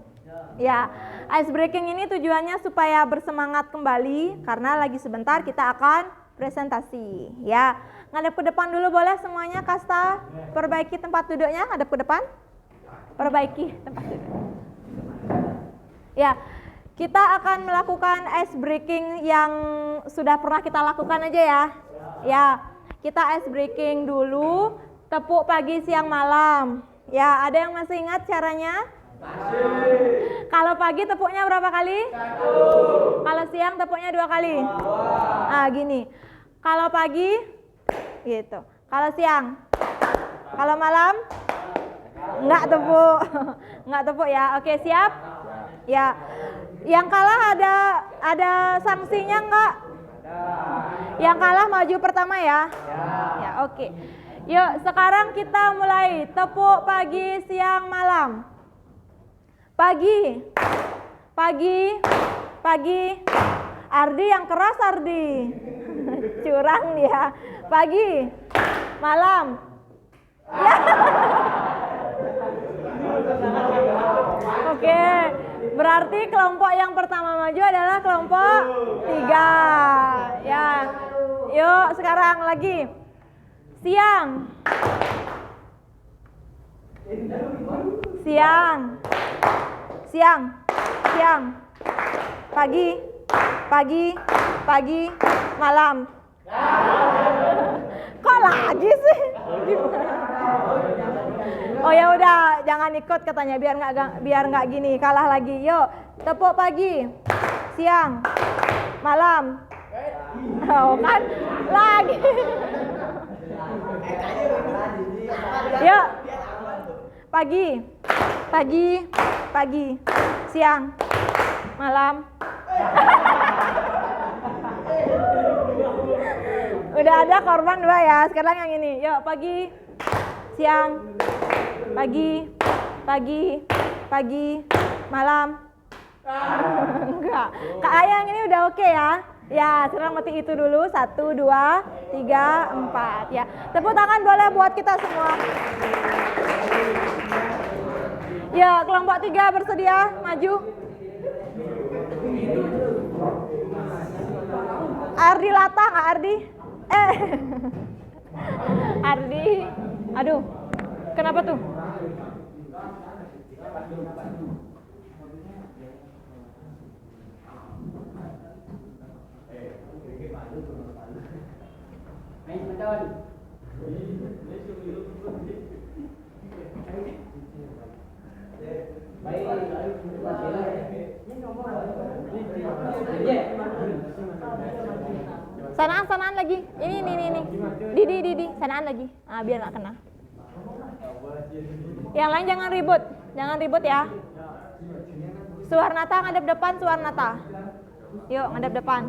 Ya, ice breaking ini tujuannya supaya bersemangat kembali karena lagi sebentar kita akan presentasi. Ya, ngadep ke depan dulu boleh semuanya, Kasta. Perbaiki tempat duduknya, ngadep ke depan. Perbaiki tempat duduk. Ya, kita akan melakukan ice breaking yang sudah pernah kita lakukan aja ya. Ya, kita ice breaking dulu. Tepuk pagi, siang, malam. Ya, ada yang masih ingat caranya? Masih. Kalau pagi tepuknya berapa kali? 1. Kalau siang tepuknya 2 kali. Nah, gini. Kalau pagi, gitu. Kalau siang. Kalau malam, enggak tepuk. Enggak tepuk ya. Oke, siap? Ya. Yang kalah ada sanksinya enggak? Yang kalah maju pertama ya? Ya, oke. Yuk, sekarang kita mulai. Tepuk pagi, siang, malam. Pagi. Pagi. Pagi. Ardi yang keras, Ardi. Curang dia. Pagi. Malam. Ya. Oke. Berarti kelompok yang pertama maju adalah kelompok 3. Ya. Yuk, sekarang lagi. Siang. Siang. Siang. Siang. Pagi. Pagi. Pagi. Malam. Kok lagi sih? Oh ya udah, jangan ikut katanya biar nggak gini, kalah lagi. Yuk, tepuk pagi, siang, malam. Oh kan, lagi. Yuk, pagi, pagi, pagi, siang, malam. Udah ada korban 2 ya, sekarang yang ini. Yuk, pagi, siang, pagi, pagi, pagi, malam. Enggak. Kak Ayang ini udah oke ya? Ya, sekarang mati itu dulu. 1, 2, 3, 4. Ya, tepuk tangan boleh buat kita semua. Ya, kelompok 3 bersedia maju. Ardi latah nggak Ardi? Ardi, aduh, kenapa tuh? Sanaan lagi. Ini. Didi. Sanaan lagi. Ah, biar nggak kena. Yang lain jangan ribut ya. Suwarnata ngadep depan, Suwarnata. Yuk, ngadep depan.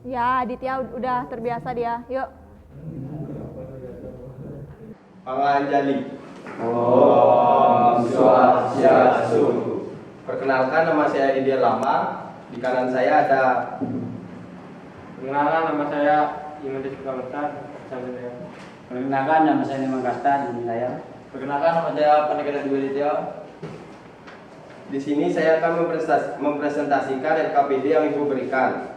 Ya, Aditya udah terbiasa dia. Yuk. Panganjali. Om Swastiastu. Perkenalkan, nama saya Idil Lama. Di kanan saya ada. Perkenalkan, nama saya Iman Deskukameta. Perkenalkan, nama saya Nimang Kasta di saya. Perkenalkan, nama saya Pandegara Dwilitya. Di sini saya akan mempresentasikan LKPD yang Ibu berikan.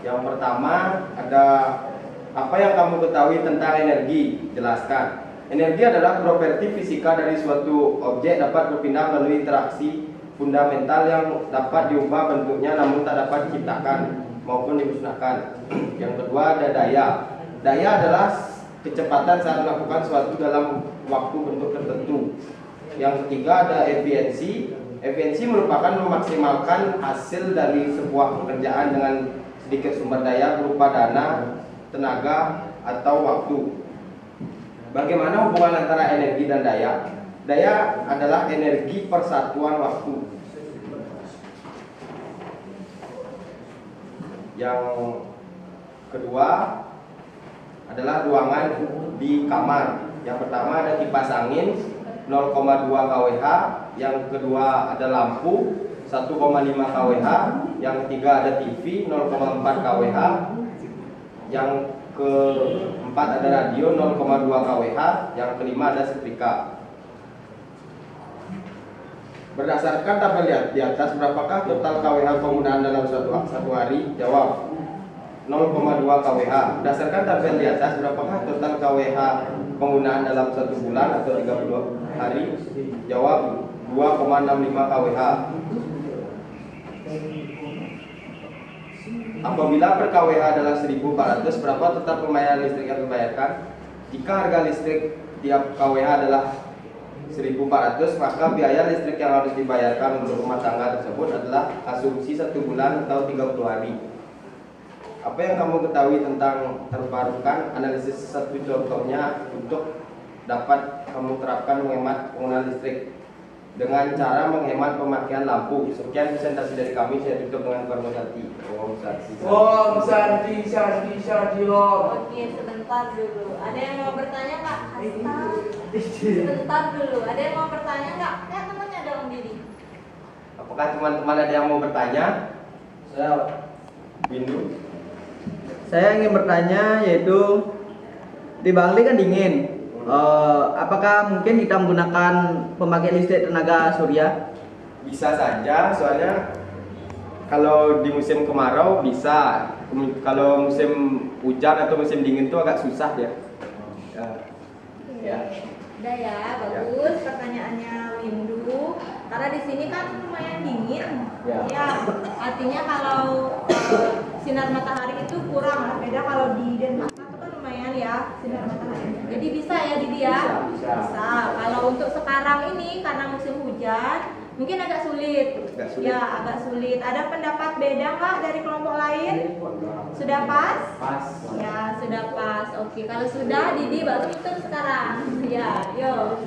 Yang pertama ada apa yang kamu ketahui tentang energi? Jelaskan. Energi adalah properti fisika dari suatu objek dapat berpindah melalui interaksi fundamental yang dapat diubah bentuknya namun tak dapat diciptakan maupun dimusnahkan. Yang kedua ada daya. Daya adalah kecepatan saat melakukan suatu dalam waktu bentuk tertentu. Yang ketiga ada efisiensi. Efisiensi merupakan memaksimalkan hasil dari sebuah pekerjaan dengan sedikit sumber daya berupa dana, tenaga, atau waktu. Bagaimana hubungan antara energi dan daya? Daya adalah energi persatuan waktu. Yang kedua adalah ruangan di kamar. Yang pertama ada kipas angin 0,2 kWh, yang kedua ada lampu 1,5 kWh, yang ketiga ada TV 0,4 kWh, yang keempat ada radio 0,2 kWh, yang kelima ada setrika. Berdasarkan tabel di atas, berapakah total kWh penggunaan dalam satu hari? Jawab 0,2 kWh. Berdasarkan tabel di atas, berapakah total kWh penggunaan dalam 1 bulan atau 30 hari? Jawab 2,65 kWh. Apabila per kWh adalah 1.400, berapa total pembayaran listrik yang dibayarkan? Jika harga listrik tiap kWh adalah 1.400, maka biaya listrik yang harus dibayarkan untuk rumah tangga tersebut adalah asumsi 1 bulan atau 30 hari. Apa yang kamu ketahui tentang terbarukan? Analisis satu contohnya untuk dapat kamu terapkan menghemat penggunaan listrik dengan cara menghemat pemakaian lampu. Sekian presentasi dari kami. Saya tutup dengan Parmasati. Om Santi. Om Santi, Santi, Santi, Om. Oke, sebentar dulu. Ada yang mau bertanya nggak? Sebentar dulu. Ada yang mau bertanya nggak? Ya, temannya ada Om Didi. Apakah teman-teman ada yang mau bertanya? Saya Windu. Saya ingin bertanya yaitu di Bangli kan dingin. Apakah mungkin kita menggunakan pembangkit listrik tenaga surya? Bisa saja, soalnya kalau di musim kemarau bisa. Kalau musim hujan atau musim dingin itu agak susah ya. Ya. Udah ya, bagus pertanyaannya Windu. Karena di sini kan lumayan dingin. Ya, artinya kalau sinar matahari itu kurang. Beda kalau di Denmark itu kan lumayan ya sinar matahari. Jadi bisa ya Didi ya? Bisa. Kalau untuk sekarang ini karena musim hujan, mungkin agak sulit. Ya, agak sulit. Ada pendapat beda nggak dari kelompok lain? Sudah pas? Pas. Ya, sudah pas. Oke, kalau sudah Didi baru tutup sekarang. Ya, yuk.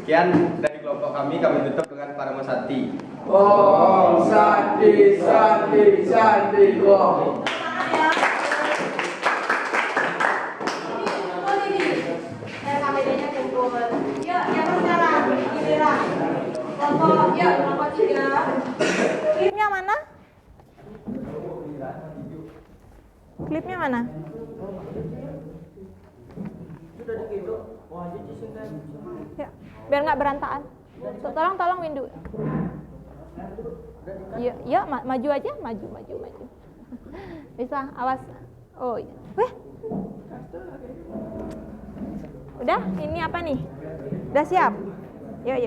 Sekian dari kelompok kami tutup dengan Parmasati. Om Santi, Santi, Santi, Om. Semangat ya. Didi, kumpul Didi. Kameranya kumpul. Yuk, yang sekarang giliran. Kelompok 3. Klipnya mana? Klipnya mana? Ya, biar nggak berantakan. Tolong Windu. Ya, maju aja, maju. Bisa, awas. Oh iya. Weh. Udah, ini apa nih? Udah siap? Yuk.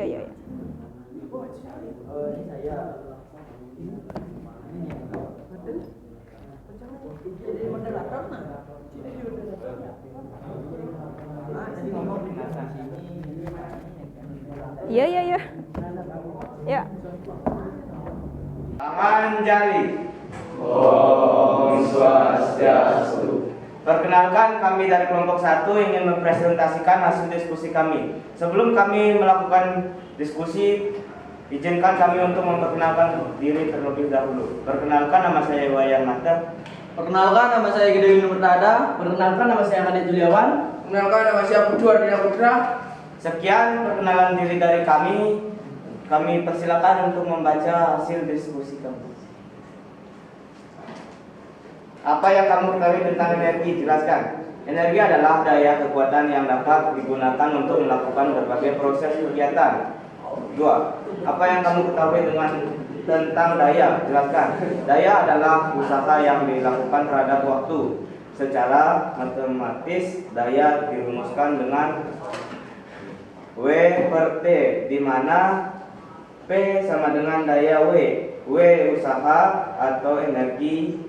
Iya. Ya. Tangan jali. Om Swastiastu. Perkenalkan, kami dari kelompok 1 ingin mempresentasikan hasil diskusi kami. Sebelum kami melakukan diskusi, izinkan kami untuk memperkenalkan diri terlebih dahulu. Perkenalkan, nama saya Wayan Mata. Perkenalkan, nama saya Gede Windu Murtada. Perkenalkan, nama saya Kadek Juliawan. Kenalkan, nama saya Putu Ardina Putra. Sekian perkenalan diri dari kami. Kami persilakan untuk membaca hasil diskusi kami. Apa yang kamu ketahui tentang energi? Jelaskan. Energi adalah daya kekuatan yang dapat digunakan untuk melakukan berbagai proses kegiatan. 2. Apa yang kamu ketahui tentang daya? Jelaskan. Daya adalah usaha yang dilakukan terhadap waktu. Secara matematis, daya dirumuskan dengan W per T, di mana P sama dengan daya W usaha atau energi,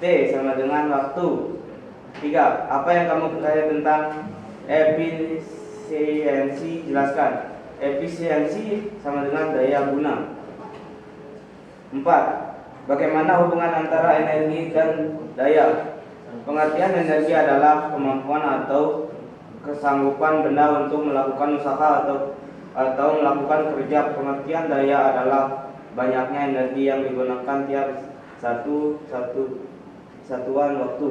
T sama dengan waktu. 3. Apa yang kamu ketahui tentang efisiensi? Jelaskan. Efisiensi sama dengan daya guna. 4. Bagaimana hubungan antara energi dan daya? Pengertian energi adalah kemampuan atau kesanggupan benda untuk melakukan usaha atau melakukan kerja. Pengertian daya adalah banyaknya energi yang digunakan tiap satuan waktu.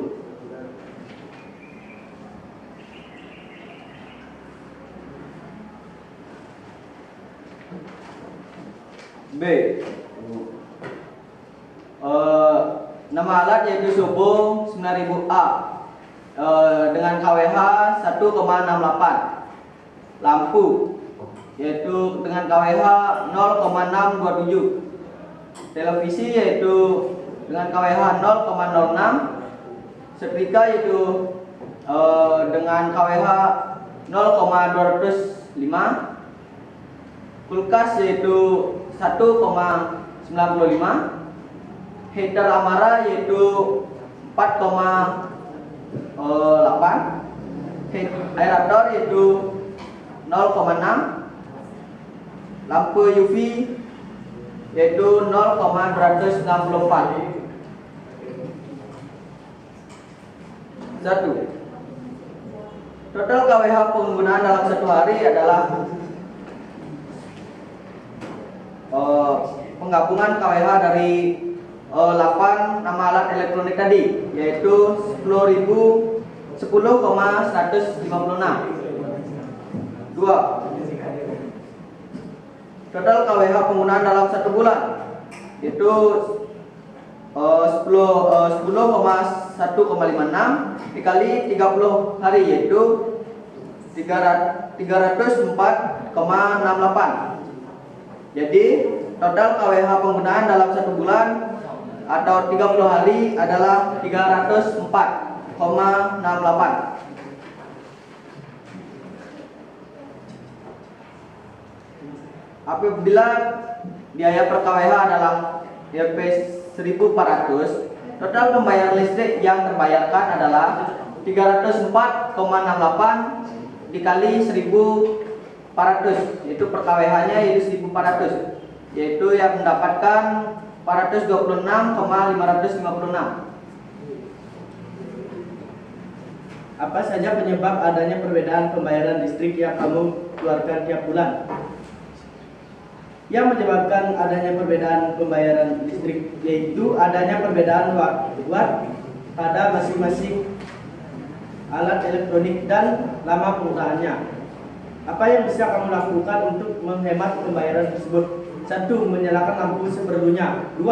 B. Nama alat yaitu subuh 9000 A dengan KWH 1,68. Lampu yaitu dengan KWH 0,627. Televisi yaitu dengan KWH 0,06. Setrika yaitu dengan KWH 0,205. Kulkas yaitu 1,95. Heater Amara yaitu 4,8. Aerator yaitu 0,6. Lampu UV yaitu 0,264. 1. Total KWH penggunaan dalam satu hari adalah penggabungan KWH dari 8 nama alat elektronik tadi, yaitu 10.156. 2. Total KWH penggunaan dalam satu bulan, yaitu 10,156 dikali 30 hari, yaitu 304,68. Jadi total KWH penggunaan dalam satu bulan atau 30 hari adalah 304,68. Apabila biaya per KWH adalah Rp 1.400, total pembayaran listrik yang terbayarkan adalah 304,68 dikali 1.400, yaitu per KWH-nya yaitu 1.400, yaitu yang mendapatkan 426,556. Apa saja penyebab adanya perbedaan pembayaran listrik yang kamu keluarkan tiap bulan? Yang menyebabkan adanya perbedaan pembayaran listrik yaitu adanya perbedaan watt pada masing-masing alat elektronik dan lama penggunaannya. Apa yang bisa kamu lakukan untuk menghemat pembayaran tersebut? 1. Menyalakan lampu seperlunya. 2.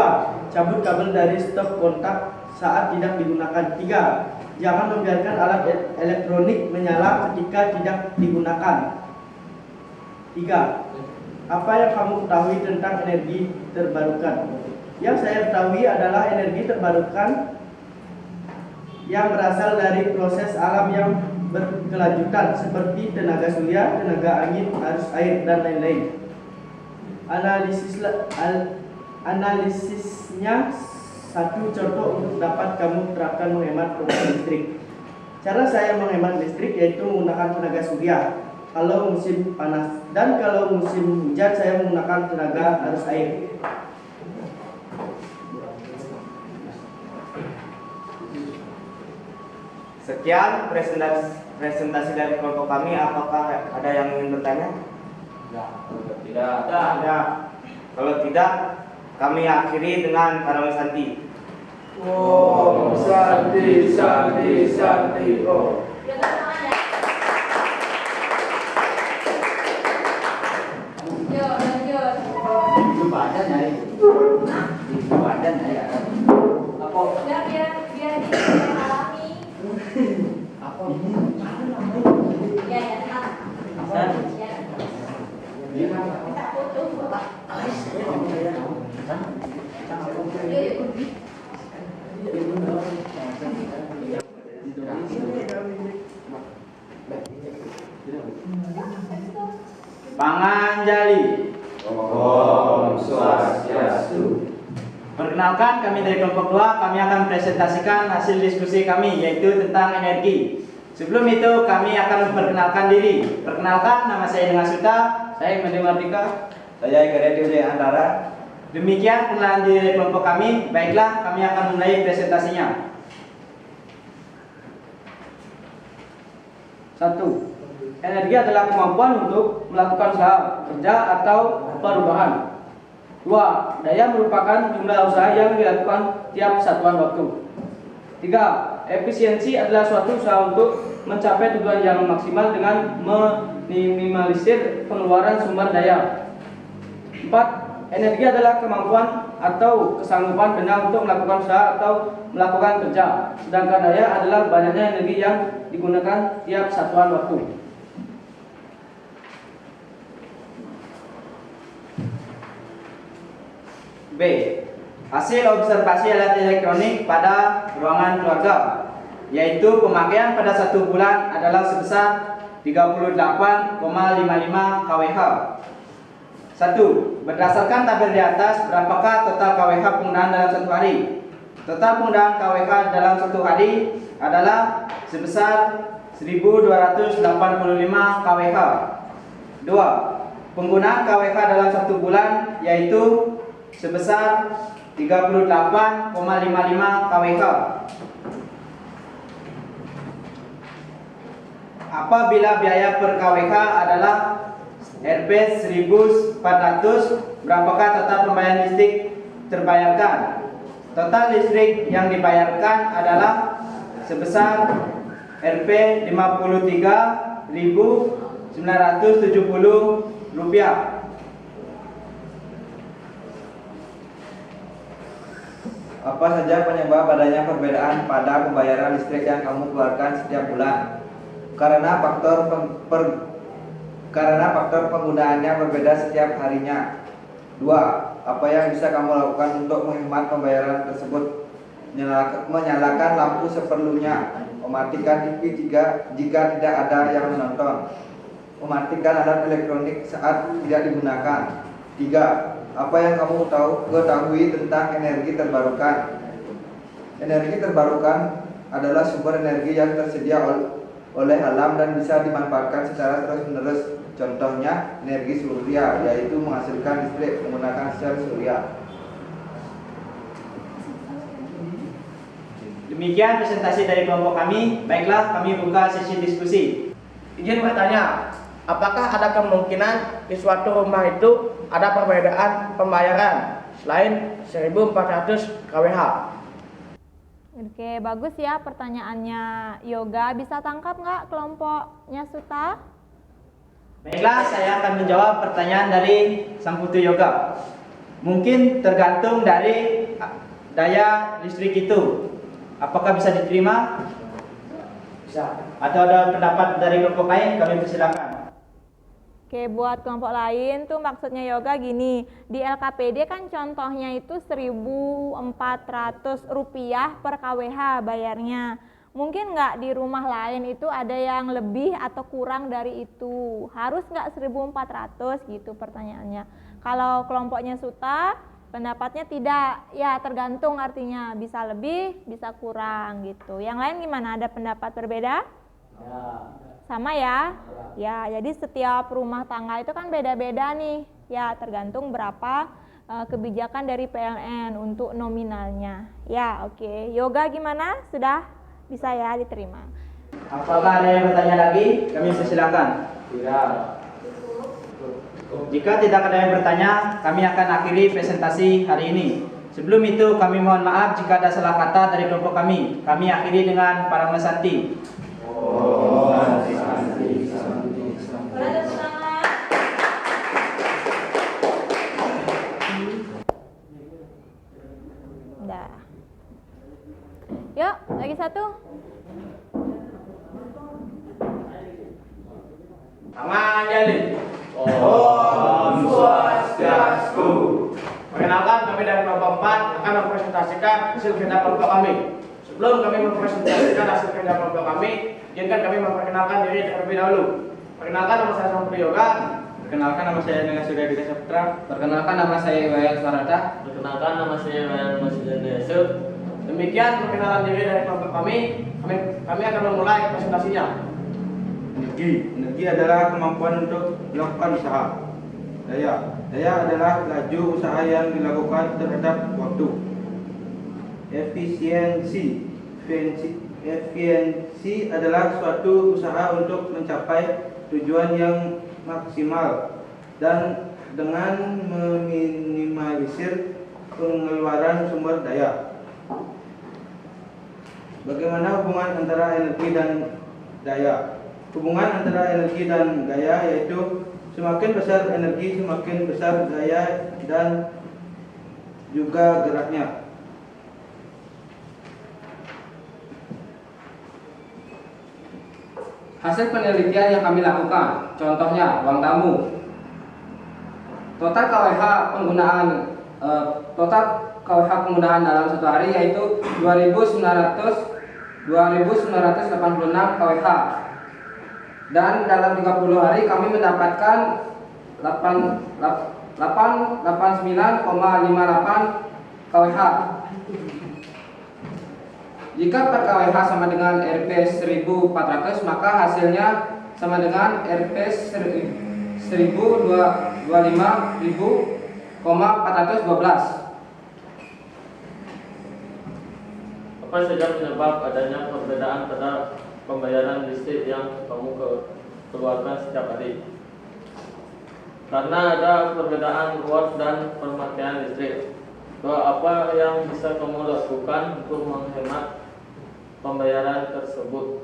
Cabut kabel dari stop kontak saat tidak digunakan. 3. Jangan membiarkan alat elektronik menyala ketika tidak digunakan. 3. Apa yang kamu ketahui tentang energi terbarukan? Yang saya ketahui adalah energi terbarukan yang berasal dari proses alam yang berkelanjutan seperti tenaga surya, tenaga angin, arus air, dan lain-lain. Analisisnya satu contoh untuk dapat kamu terapkan menghemat penggunaan listrik. Cara saya menghemat listrik yaitu menggunakan tenaga surya kalau musim panas, dan kalau musim hujan saya menggunakan tenaga arus air. Sekian presentasi dari kelompok kami. Apakah ada yang ingin bertanya? Tidak. Kalau tidak, kami akhiri dengan Parawih Santi. Om Santi Santi Santi Om. Panganjali. Om Swastiastu. Perkenalkan, kami dari kelompok 2, kami akan presentasikan hasil diskusi kami, yaitu tentang energi. Sebelum itu, kami akan memperkenalkan diri. Perkenalkan, nama saya Dengan Suta. Saya Medi Mardika. Saya Eka Dewi Antara. Demikian pengenalan diri dari kelompok kami. Baiklah, kami akan mulai presentasinya. 1. Energi adalah kemampuan untuk melakukan usaha, kerja, atau perubahan. 2. Daya merupakan jumlah usaha yang dilakukan tiap satuan waktu. 3. Efisiensi adalah suatu usaha untuk mencapai tujuan yang maksimal dengan meminimalisir pengeluaran sumber daya. 4. Energi adalah kemampuan atau kesanggupan benda untuk melakukan usaha atau melakukan kerja. Sedangkan daya adalah banyaknya energi yang digunakan tiap satuan waktu. B. Hasil observasi alat elektronik pada ruangan keluarga, yaitu pemakaian pada 1 bulan adalah sebesar 38,55 kWh. 1. Berdasarkan tabel di atas, berapakah total KWH penggunaan dalam 1 hari? Total penggunaan KWH dalam 1 hari adalah sebesar 1285 kWh. 2. Penggunaan KWH dalam 1 bulan yaitu sebesar 38,55 kWh. apabila biaya per KWH adalah Rp 1.400, berapakah total pembayaran listrik terbayarkan? Total listrik yang dibayarkan adalah sebesar Rp 53.970. Apa saja penyebab adanya perbedaan pada pembayaran listrik yang kamu keluarkan setiap bulan? Karena faktor penggunaannya berbeda setiap harinya. 2. Apa yang bisa kamu lakukan untuk menghemat pembayaran tersebut? Menyalakan lampu seperlunya, mematikan TV jika tidak ada yang menonton, mematikan alat elektronik saat tidak digunakan. 3. Apa yang kamu ketahui tentang energi terbarukan? Energi terbarukan adalah sumber energi yang tersedia oleh alam dan bisa dimanfaatkan secara terus-menerus. Contohnya energi surya, yaitu menghasilkan listrik menggunakan sel surya. Demikian presentasi dari kelompok kami. Baiklah, kami buka sesi diskusi. Izin bertanya, apakah ada kemungkinan di suatu rumah itu ada perbedaan pembayaran selain 1.400 kWh? Oke, bagus ya pertanyaannya Yoga. Bisa tangkap nggak kelompoknya Suta? Baiklah, saya akan menjawab pertanyaan dari Sang Putu Yoga. Mungkin tergantung dari daya listrik itu. Apakah bisa diterima? Bisa. Atau ada pendapat dari kelompok lain? Kami persilakan. Oke, buat kelompok lain tuh maksudnya Yoga gini, di LKPD kan contohnya itu Rp1.400 per KWH bayarnya. Mungkin nggak di rumah lain itu ada yang lebih atau kurang dari itu? Harus nggak 1.400 gitu pertanyaannya. Kalau kelompoknya Suta, pendapatnya tidak, ya tergantung artinya, bisa lebih, bisa kurang gitu. Yang lain gimana? Ada pendapat berbeda? Ya. Sama ya? Ya, jadi setiap rumah tangga itu kan beda-beda nih. Ya, tergantung berapa kebijakan dari PLN untuk nominalnya. Ya, oke. Yoga gimana? Sudah bisa ya diterima? Apakah ada yang bertanya lagi? Kami persilakan. Tidak. Jika tidak ada yang bertanya, kami akan akhiri presentasi hari ini. Sebelum itu, kami mohon maaf jika ada salah kata dari kelompok kami. Kami akhiri dengan Parama Santi. Dah. Yuk, lagi satu. Tangan jalin. Om Swastiastu. Perkenalkan, kami dari kelompok 4 akan mempresentasikan hasil kerja kelompok kami. Sebelum kami mempresentasikan hasil kerja kelompok kami, izinkan kami memperkenalkan diri terlebih dahulu. Perkenalkan, nama saya Sang Putu Yoga. Perkenalkan, nama saya Nega Surya Dika Saputra. Perkenalkan, nama saya Iwayan Suarata. Perkenalkan, nama saya Wayan Masjid Yusuf. Demikian perkenalan diri dari kelompok kami. Kami akan memulai presentasinya. Energi adalah kemampuan untuk melakukan usaha. Daya adalah laju usaha yang dilakukan terhadap waktu. Efisiensi adalah suatu usaha untuk mencapai tujuan yang maksimal dan dengan meminimalisir pengeluaran sumber daya. Bagaimana hubungan antara energi dan daya? Hubungan antara energi dan daya yaitu semakin besar energi, semakin besar daya dan juga geraknya. Hasil penelitian yang kami lakukan, contohnya ruang tamu. Total KWH penggunaan dalam satu hari yaitu 2.986 KWH. Dan dalam 30 hari kami mendapatkan 89,58 KWH. Jika per KWH sama dengan Rp 1.400, maka hasilnya sama dengan Rp 1.025.412. Apa saja penyebab adanya perbedaan pada pembayaran listrik yang kamu keluarkan setiap hari. Karena ada perbedaan watt dan pemakaian listrik. Apa yang bisa kamu lakukan untuk menghemat pembayaran tersebut?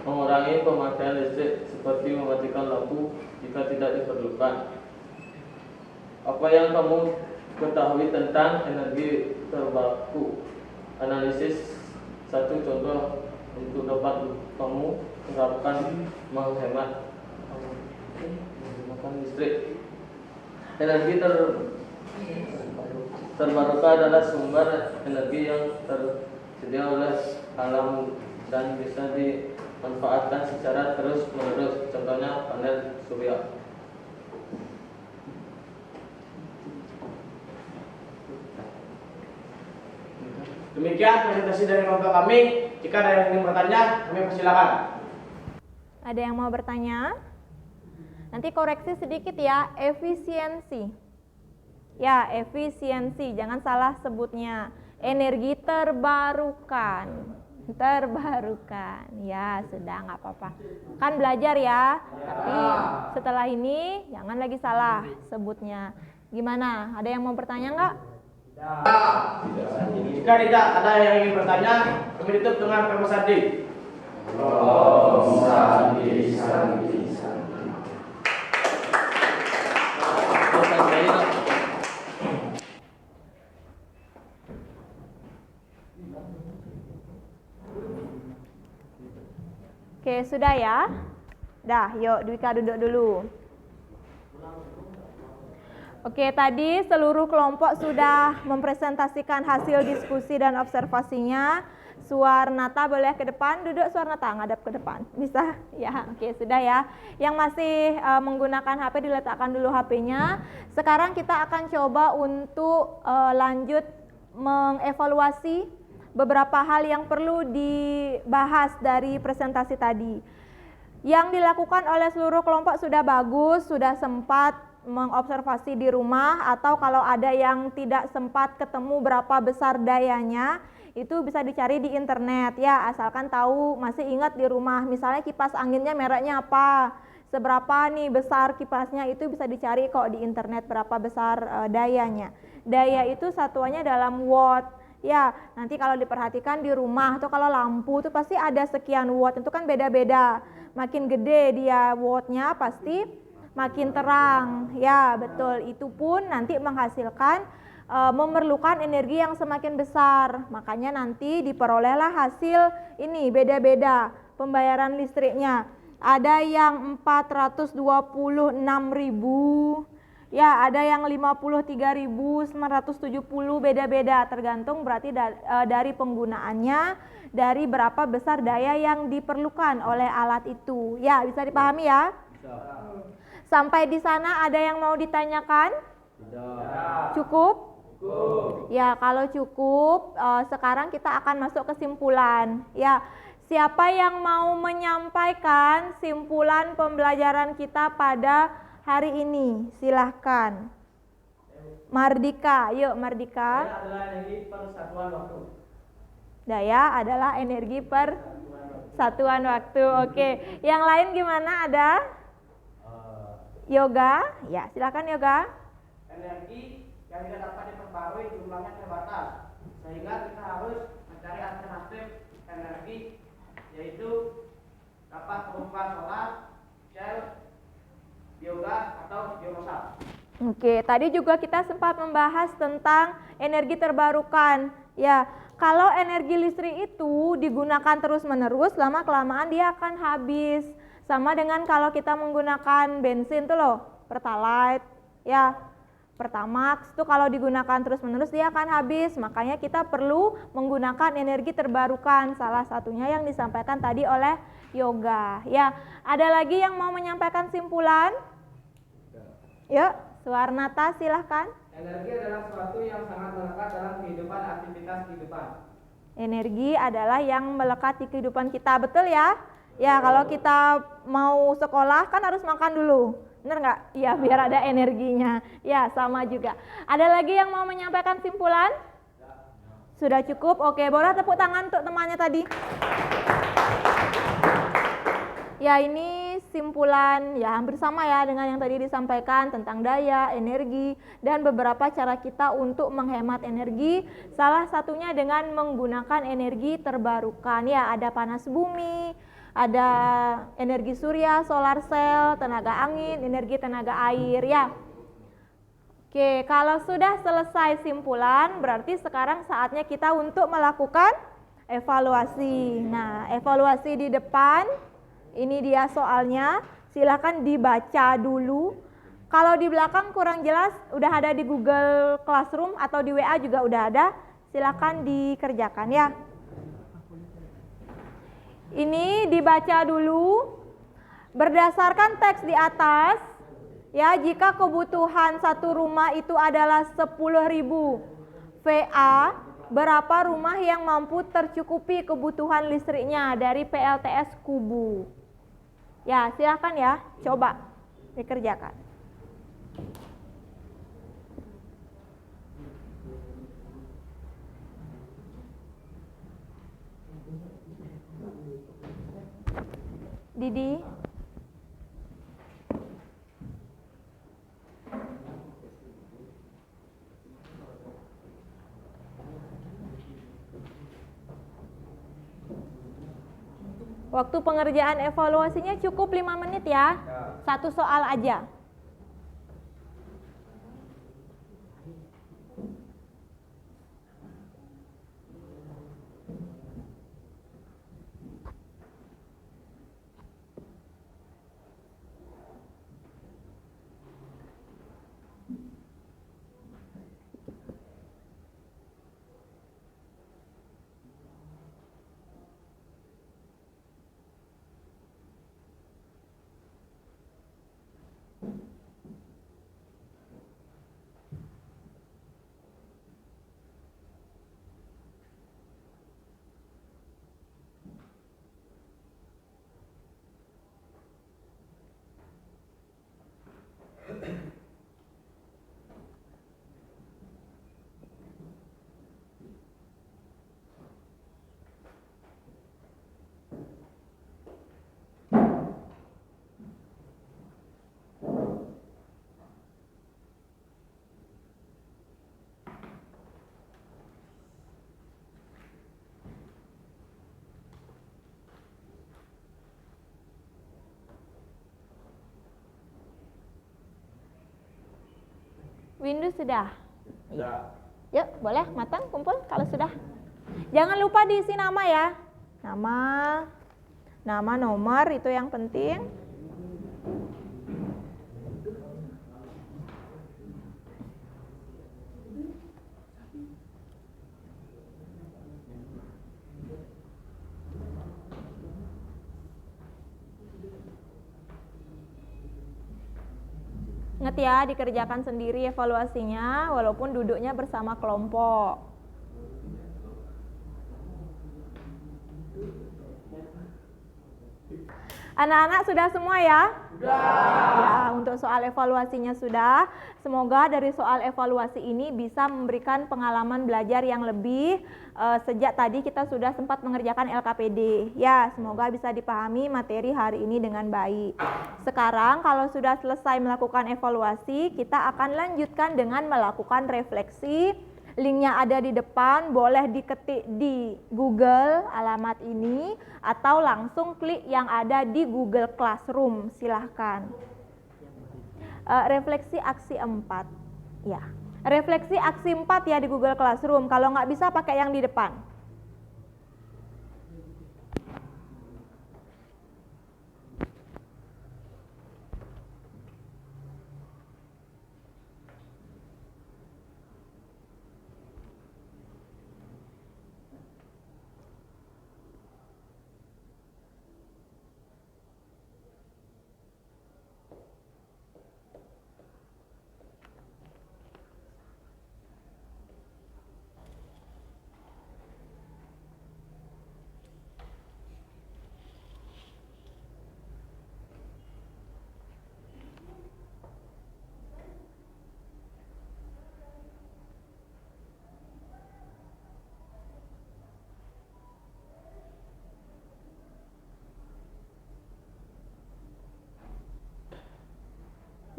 Mengurangi pemakaian listrik seperti mematikan lampu jika tidak diperlukan. Apa yang kamu ketahui tentang energi terbarukan? Analisis satu contoh untuk dapat kamu terapkan menghemat listrik. Energi terbarukan adalah sumber energi yang tersedia oleh alam dan bisa dimanfaatkan secara terus-menerus. Contohnya panel surya. Demikian presentasi dari kelompok kami. Jika ada yang ingin bertanya, kami persilakan. Ada yang mau bertanya? Nanti koreksi sedikit ya, efisiensi. Ya, efisiensi, jangan salah sebutnya. Energi terbarukan. Terbarukan. Ya, sudah nggak apa-apa. Kan belajar ya. Tapi setelah ini jangan lagi salah sebutnya. Gimana? Ada yang mau bertanya nggak? Jika tidak ada yang ingin bertanya, kami tutup dengan Om Sandi. Om Sandi, Sandi, Sandi. Oke, sudah ya? Dah, yuk Dwika duduk dulu. Oke, tadi seluruh kelompok sudah mempresentasikan hasil diskusi dan observasinya. Suarnata boleh ke depan, duduk Suarnata, ngadap ke depan. Bisa? Ya, oke, sudah ya. Yang masih menggunakan HP, diletakkan dulu HP-nya. Sekarang kita akan coba untuk lanjut mengevaluasi beberapa hal yang perlu dibahas dari presentasi tadi. Yang dilakukan oleh seluruh kelompok sudah bagus, sudah sempat mengobservasi di rumah, atau kalau ada yang tidak sempat ketemu berapa besar dayanya, itu bisa dicari di internet ya, asalkan tahu, masih ingat di rumah. Misalnya kipas anginnya mereknya apa, seberapa nih besar kipasnya, itu bisa dicari kok di internet berapa besar dayanya. Daya itu satuannya dalam watt. Ya, nanti kalau diperhatikan di rumah tuh, kalau lampu tuh pasti ada sekian watt, itu kan beda-beda. Makin gede dia wattnya pasti makin terang. Ya, betul. Itu pun nanti menghasilkan memerlukan energi yang semakin besar. Makanya nanti diperolehlah hasil ini beda-beda pembayaran listriknya. Ada yang 426.000, ya ada yang 53.970, beda-beda, tergantung berarti dari penggunaannya, dari berapa besar daya yang diperlukan oleh alat itu. Ya, bisa dipahami ya? Sampai di sana ada yang mau ditanyakan? Cukup? Ya, kalau cukup, sekarang kita akan masuk kesimpulan. Ya, siapa yang mau menyampaikan simpulan pembelajaran kita pada hari ini? Silahkan. Mardika, yuk Mardika. Daya adalah energi persatuan waktu. Daya adalah energi persatuan waktu. Oke, yang lain gimana? Ada? Yoga, ya silakan Yoga. Energi yang tidak dapat diperbarui jumlahnya terbatas, sehingga kita harus mencari alternatif energi, yaitu dapat berupa solar, shell, biogas atau biomasa. Oke, tadi juga kita sempat membahas tentang energi terbarukan. Ya, kalau energi listrik itu digunakan terus-menerus, lama-kelamaan dia akan habis. Sama dengan kalau kita menggunakan bensin tuh loh, Pertalite, ya, Pertamax tuh kalau digunakan terus-menerus dia akan habis. Makanya kita perlu menggunakan energi terbarukan. Salah satunya yang disampaikan tadi oleh Yoga. Ya, ada lagi yang mau menyampaikan simpulan? Yuk, Suarnata silahkan. Energi adalah sesuatu yang sangat melekat dalam kehidupan, aktivitas kehidupan. Energi adalah yang melekat di kehidupan kita, betul ya? Ya, kalau kita mau sekolah kan harus makan dulu, bener nggak? Ya, biar ada energinya. Ya, sama juga. Ada lagi yang mau menyampaikan simpulan? Sudah cukup? Oke, boleh tepuk tangan untuk temannya tadi. Ya, ini simpulan ya hampir sama ya dengan yang tadi disampaikan tentang daya, energi, dan beberapa cara kita untuk menghemat energi. Salah satunya dengan menggunakan energi terbarukan. Ya, ada panas bumi, ada energi surya, solar cell, tenaga angin, energi tenaga air ya. Oke, kalau sudah selesai simpulan, berarti sekarang saatnya kita untuk melakukan evaluasi. Nah, evaluasi di depan, ini dia soalnya, silakan dibaca dulu. Kalau di belakang kurang jelas, udah ada di Google Classroom atau di WA juga udah ada, silakan dikerjakan ya. Ini dibaca dulu, berdasarkan teks di atas, ya, jika kebutuhan satu rumah itu adalah 10.000 VA, berapa rumah yang mampu tercukupi kebutuhan listriknya dari PLTS Kubu? Ya, silakan ya, coba dikerjakan. Didi. Waktu pengerjaan evaluasinya cukup 5 menit ya. Satu soal aja. Windu sudah? Ya. Yuk, boleh matang kumpul kalau sudah. Jangan lupa diisi nama ya. Nama, nomor itu yang penting. Ingat ya, dikerjakan sendiri evaluasinya walaupun duduknya bersama kelompok. Anak-anak sudah semua ya? Ya, untuk soal evaluasinya sudah. Semoga dari soal evaluasi ini bisa memberikan pengalaman belajar yang lebih. Sejak tadi kita sudah sempat mengerjakan LKPD. Ya, semoga bisa dipahami materi hari ini dengan baik. Sekarang kalau sudah selesai melakukan evaluasi, kita akan lanjutkan dengan melakukan refleksi. Linknya ada di depan, boleh diketik di Google alamat ini atau langsung klik yang ada di Google Classroom, silahkan. Refleksi aksi 4 ya, refleksi aksi 4 ya di Google Classroom. Kalau nggak bisa pakai yang di depan.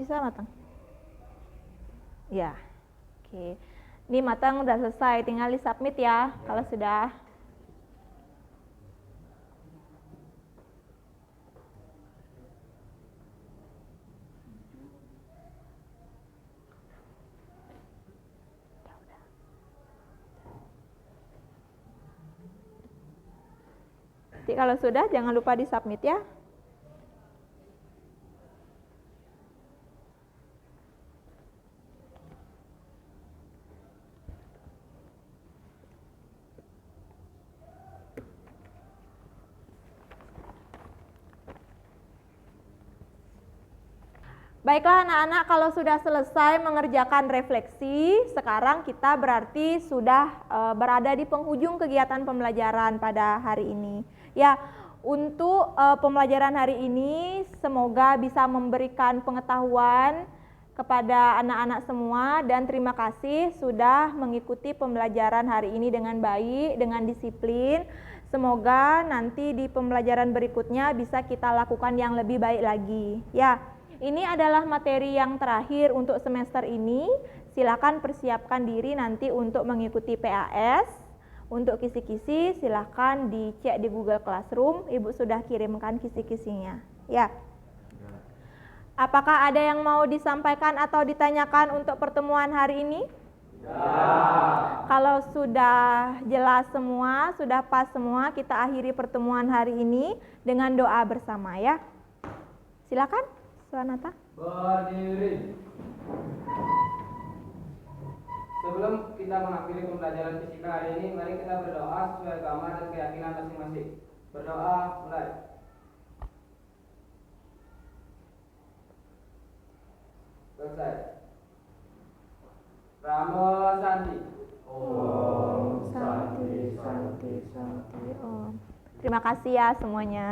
Bisa matang? Ya. Oke. Ini matang udah selesai, tinggal di submit ya kalau sudah. Jadi kalau sudah jangan lupa di submit ya. Baiklah anak-anak, kalau sudah selesai mengerjakan refleksi, sekarang kita berarti sudah berada di penghujung kegiatan pembelajaran pada hari ini. Ya, untuk pembelajaran hari ini semoga bisa memberikan pengetahuan kepada anak-anak semua dan terima kasih sudah mengikuti pembelajaran hari ini dengan baik, dengan disiplin. Semoga nanti di pembelajaran berikutnya bisa kita lakukan yang lebih baik lagi. Ya. Ini adalah materi yang terakhir untuk semester ini. Silakan persiapkan diri nanti untuk mengikuti PAS. Untuk kisi-kisi silakan dicek di Google Classroom. Ibu sudah kirimkan kisi-kisinya. Ya. Apakah ada yang mau disampaikan atau ditanyakan untuk pertemuan hari ini? Ya. Kalau sudah jelas semua, sudah pas semua, kita akhiri pertemuan hari ini dengan doa bersama ya. Silakan. Nata. Berdiri. Sebelum kita mengakhiri pembelajaran fisika hari ini, mari kita berdoa sesuai agama dan keyakinan masing-masing. Berdoa, mulai. Selesai. Ramo Santi. Om Santi, Santi, Santi, Om. Terima kasih ya semuanya.